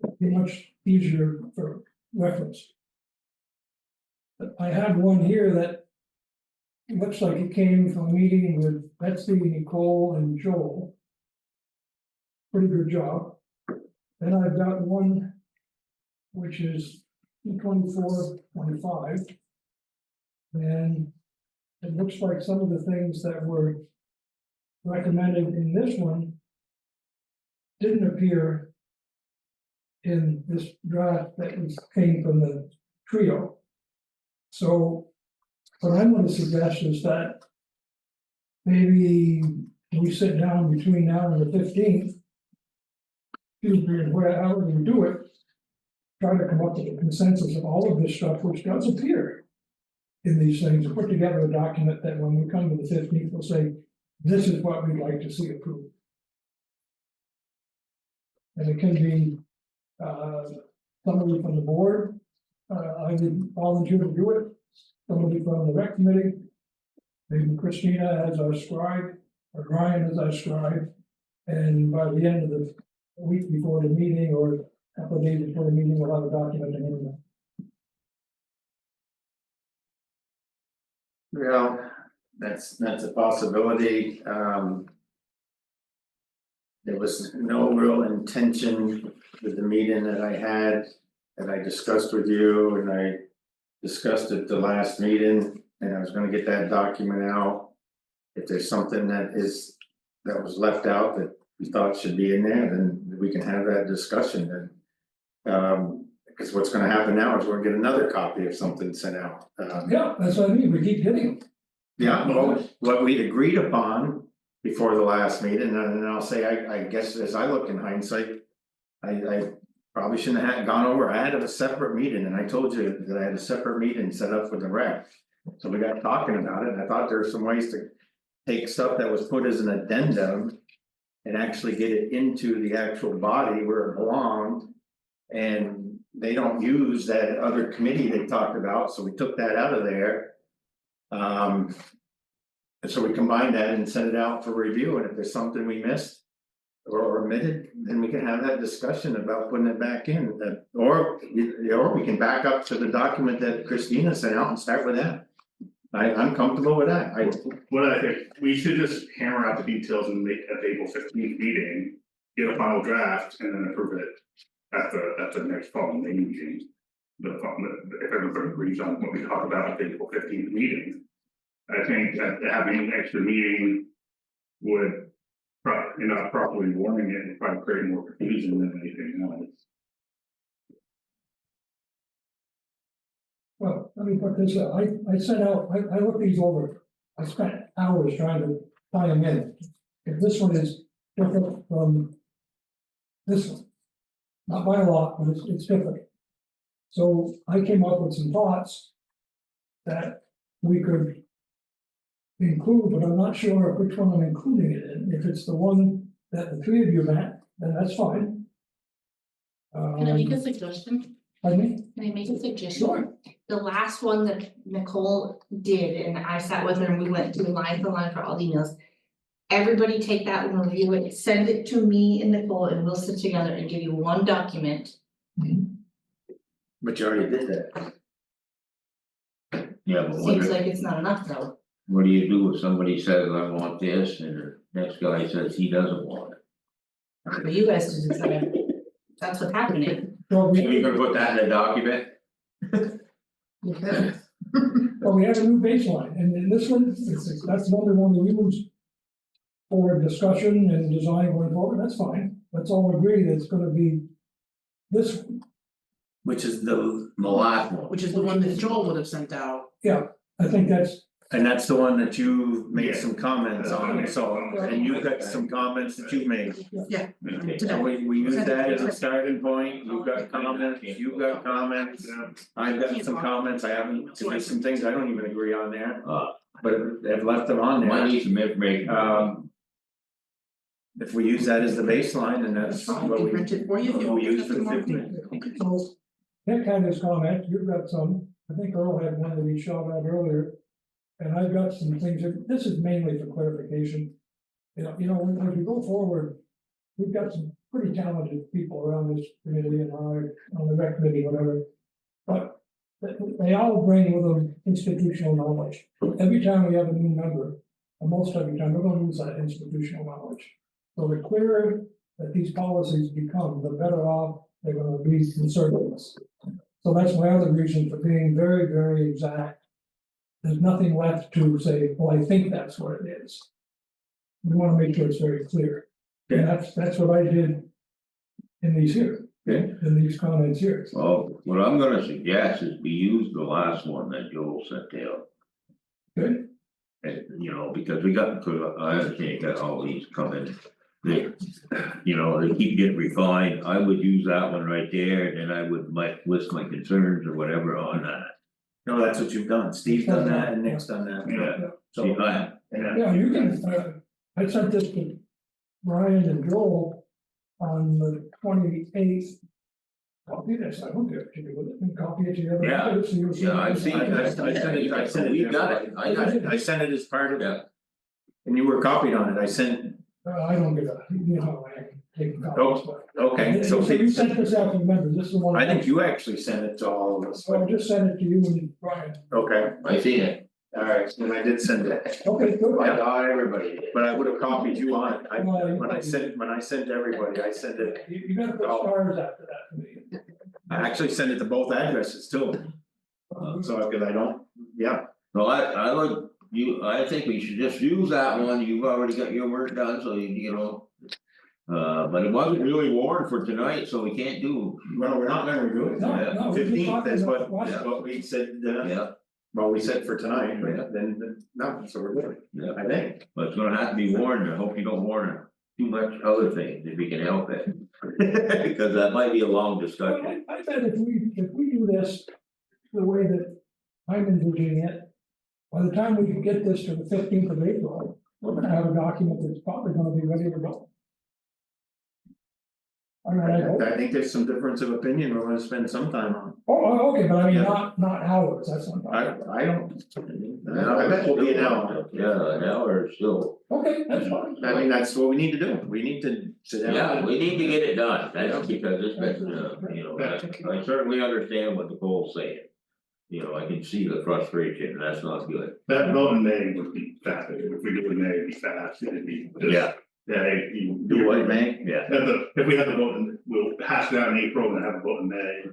it'd be much easier for reference. But I have one here that looks like it came from a meeting with Betsy, Nicole, and Joel. Pretty good job. Then I've got one which is 24-25. And it looks like some of the things that were recommended in this one didn't appear in this draft that came from the trio. So what I'm going to suggest is that maybe we sit down between now and the 15th, however we do it, try to come up with a consensus of all of this stuff which does appear in these things, and put together a document that when we come to the 15th, we'll say, this is what we'd like to see approved. And it can be somebody from the board. I would volunteer to do it. Somebody from the rec committee. Maybe Christina as our scribe, or Ryan as our scribe. And by the end of the week before the meeting, or a couple of days before the meeting, we'll have a document to hand them. Well, that's a possibility. There was no real intention with the meeting that I had, that I discussed with you, and I discussed at the last meeting, and I was gonna get that document out. If there's something that was left out that we thought should be in there, then we can have that discussion then. Because what's gonna happen now is we're gonna get another copy of something sent out. Yeah, that's what I mean, we keep getting them. Yeah, well, what we agreed upon before the last meeting, and I'll say, I guess as I look in hindsight, I probably shouldn't have gone over. I had a separate meeting, and I told you that I had a separate meeting set up with the rec. So we got talking about it, and I thought there were some ways to take stuff that was put as an addendum and actually get it into the actual body where it belonged. And they don't use that other committee they talked about, so we took that out of there. And so we combined that and sent it out for review, and if there's something we missed or omitted, then we can have that discussion about putting it back in. Or we can back up to the document that Christina sent out and start with that. I'm comfortable with that, What I think, we should just hammer out the details and make at the April 15th meeting, get a final draft and then approve it at the next following meeting. If everybody agrees on what we talk about at the April 15th meeting. I think that having an extra meeting would, not properly warning it, would probably create more confusion than anything else. Well, let me put this, I sent out, I looked these over, I spent hours trying to tie them in. If this one is different from this one, not by a lot, but it's different. So I came up with some thoughts that we could include, but I'm not sure which one I'm including it in. If it's the one that the three of you met, then that's fine. Can I make a suggestion? Pardon me? Can I make a suggestion? Sure. The last one that Nicole did, and I sat with her and we went through line for line for all the emails. Everybody take that and review it, send it to me and Nicole, and we'll sit together and give you one document. but you already did that. Yeah, but Seems like it's not enough though. what do you do if somebody says, I want this, and the next guy says he doesn't want it? For you guys to decide. That's what's happening. Well, So you're gonna put that in a document? well, we have a new baseline, and in this one, that's another one we use for discussion and design going forward, that's fine. Let's all agree that it's gonna be this, Which is the last one. Which is the one that Joel would have sent out. I think that's, and that's the one that you made some comments on, so, and you got some comments that you made. Yeah. So we use that as a starting point, you've got comments, I've got some comments, I haven't, there's some things I don't even agree on there, but I've left them on Might there. need some information. If we use that as the baseline, then that's what we use for the 15th. so, Nick had his comment, you've got some, I think Earl had one that he shot out earlier. And I've got some things, this is mainly for clarification. You know, when we go forward, we've got some pretty talented people around this committee and on the rec committee, whatever. But they all bring with them institutional knowledge. Every time we have a new member, and most every time, we're gonna use that institutional knowledge. So the clearer that these policies become, the better off they're gonna be in serving us. So that's my other reason for being very, very exact. There's nothing left to say, well, I think that's what it is. We wanna make sure it's very clear. And that's what I did in these here, in these comments here. Well, what I'm gonna suggest is we use the last one that Joel sent out. Good. And, you know, because we got, I understand you got all these coming. They, you know, they keep getting refined, I would use that one right there, and then I would list my concerns or whatever on that. No, that's what you've done, Steve's done that and Nick's done that. Yeah. So, Yeah, you can, I sent this to Brian and Joel on the 28th. Copy this, I won't give it to you with it, and copy it to the other. Yeah. guys, so you'll see Yeah, I've it. seen it. I sent it. We got it, I got it. I sent it as part of Yeah. it. And you were copied on it, I sent, I don't get that, you know how I am taking copies, but. okay, so You sent this out to the members, this is the one. I think you actually sent it to all of us. So I just sent it to you and Brian. Okay, I seen it, alright, and I did send it, Okay, good. I thought everybody did. but I would have copied you on it, Well, when I sent to everybody, I sent it. You gotta put stars after that for me. I actually sent it to both addresses too, so because I don't, yeah. No, I would, I think we should just use that one, you've already got your work done, so you know. But it wasn't really warned for tonight, so we can't do. Well, we're not gonna review it. No, we're just 15th talking is about what we said, Yeah, well, we said for tonight, Yeah. but then, no, so we're good, yeah, I think. but it's gonna have to be warned, I hope you don't warn too much other things, if we can help it. Because that might be a long discussion. I bet if we do this the way that I'm envisioning it, by the time we get this to the 15th of April, we're gonna have a document that's probably gonna be ready to go. I mean, I hope. I think there's some difference of opinion we're gonna spend some time on. Oh, okay, but I mean, Yeah. not hours, that's what I'm talking about. I don't. I bet we'll be an hour. Yeah, an hour still. Okay, that's fine. I mean, that's what we need to do, we need to sit down. Yeah, we need to get it done, that's because it's been, you know, I certainly understand what Nicole's saying. You know, I can see the frustration, and that's not good. That vote in May would be fast, if we do it in May, it'd be fast, it'd be just. Yeah. Yeah, you. Do what, May? Yeah. If we have the vote in, we'll hash it out in April and have a vote in May.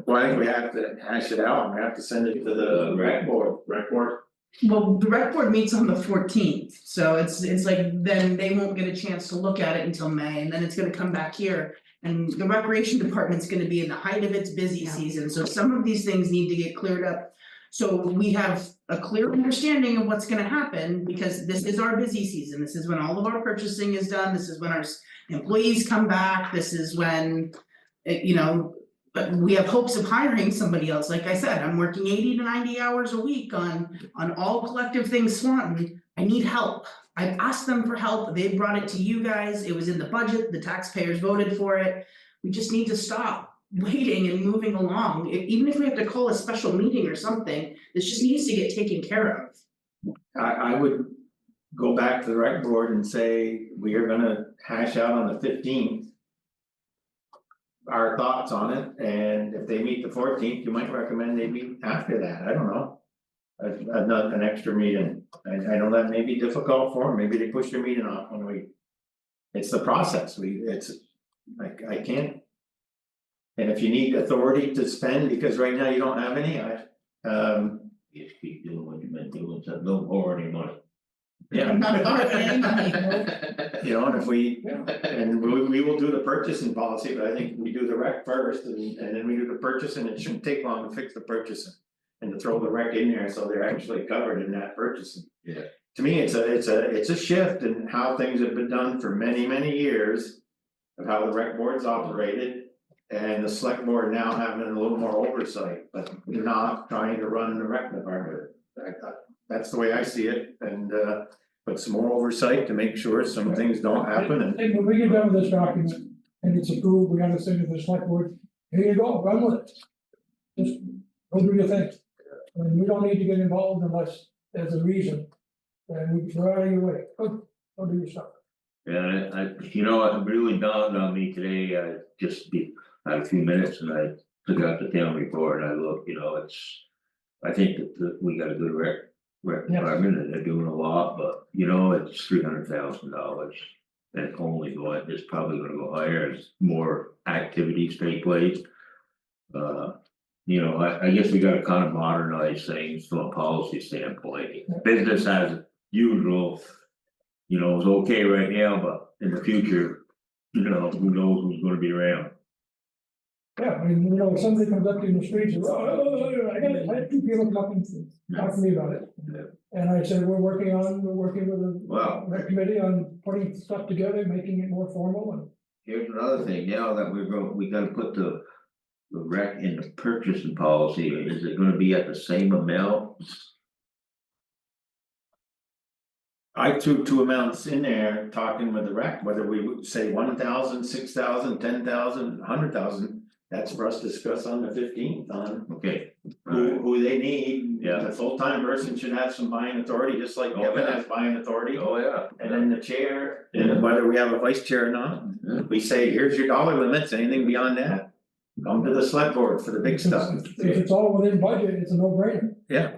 Well, I think we have to hash it out, and we have to send it to the rec board. Rec board? Well, the rec board meets on the 14th, so it's like, then they won't get a chance to look at it until May, and then it's gonna come back here. And the recreation department's gonna be in the height of its busy season, so some of these things need to get cleared up. So we have a clear understanding of what's gonna happen, because this is our busy season, this is when all of our purchasing is done, this is when our employees come back, this is when, you know. But we have hopes of hiring somebody else, like I said, I'm working 80 to 90 hours a week on all collective things Swanton, I need help. I've asked them for help, they brought it to you guys, it was in the budget, the taxpayers voted for it. We just need to stop waiting and moving along, even if we have to call a special meeting or something, this just needs to get taken care of. I would go back to the rec board and say, we are gonna hash out on the 15th. Our thoughts on it, and if they meet the 14th, you might recommend they meet after that, I don't know. Not an extra meeting, I know that may be difficult for them, maybe they push their meeting off 1 week. It's the process, I can't. And if you need authority to spend, because right now you don't have any, You keep doing what you've been doing, so don't borrow any money. yeah. I'm not borrowing any money. You know, and if we, and we will do the purchasing policy, but I think we do the rec first and then we do the purchasing, it shouldn't take long to fix the purchasing. And to throw the rec in there so they're actually covered in that purchasing. Yeah. To me, it's a shift in how things have been done for many, many years. Of how the rec board's operated and the select board now having a little more oversight, but they're not trying to run the rec department. That's the way I see it, and put some more oversight to make sure some things don't happen and. And when we get done with this document and it's approved, we gotta send it to the select board, here you go, run with it. Just go do your thing. And we don't need to get involved unless there's a reason. And we're out of your way, go do your stuff. Yeah, you know, it really dawned on me today, I had a few minutes and I took out the town report and I looked, you know, I think that we got a good rec department and they're doing a lot, but you know, it's $300,000. And it's probably gonna go higher as more activities take place. You know, I guess we gotta kind of modernize things from a policy standpoint, business as usual. You know, it's okay right now, but in the future, you know, who knows who's gonna be around. Yeah, I mean, you know, if somebody comes up to you in the streets, and, I had 2 people come up and talk to me about it. Yeah. And I said, we're working with Well, the rec committee on putting stuff together, making it more formal and. here's another thing, now that we gotta put the rec in the purchasing policy, is it gonna be at the same amount? I threw 2 amounts in there, talking with the rec, whether we would say 1,000, 6,000, 10,000, 100,000. That's for us to discuss on the 15th on Okay. who they need. Yeah. The full-time person should have some buying authority, just like Oh, Kevin yeah. has buying authority. Oh, yeah. And then the chair, and whether we have a vice chair or not, we say, here's your dollar limits, anything beyond that. Come to the select board for the big stuff. If it's all within budget, it's a no-brainer. Yeah.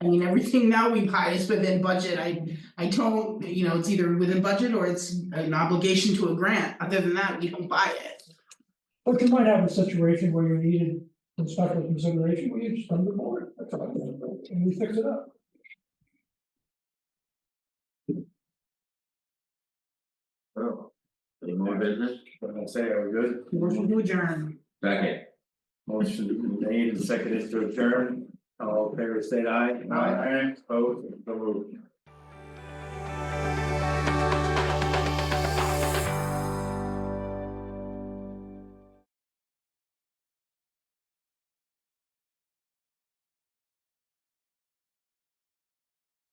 I mean, everything now we buy is within budget, I don't, you know, it's either within budget or it's an obligation to a grant, other than that, we don't buy it. But you might have a situation where you needed some special consideration, where you just come to the board, that's all, and we fix it up. Oh, any more business? What did I say, are we good? Motion to adjourn. Second. Motion made and seconded to adjourn, all in favor, say aye. Aye. Opposed, so moved.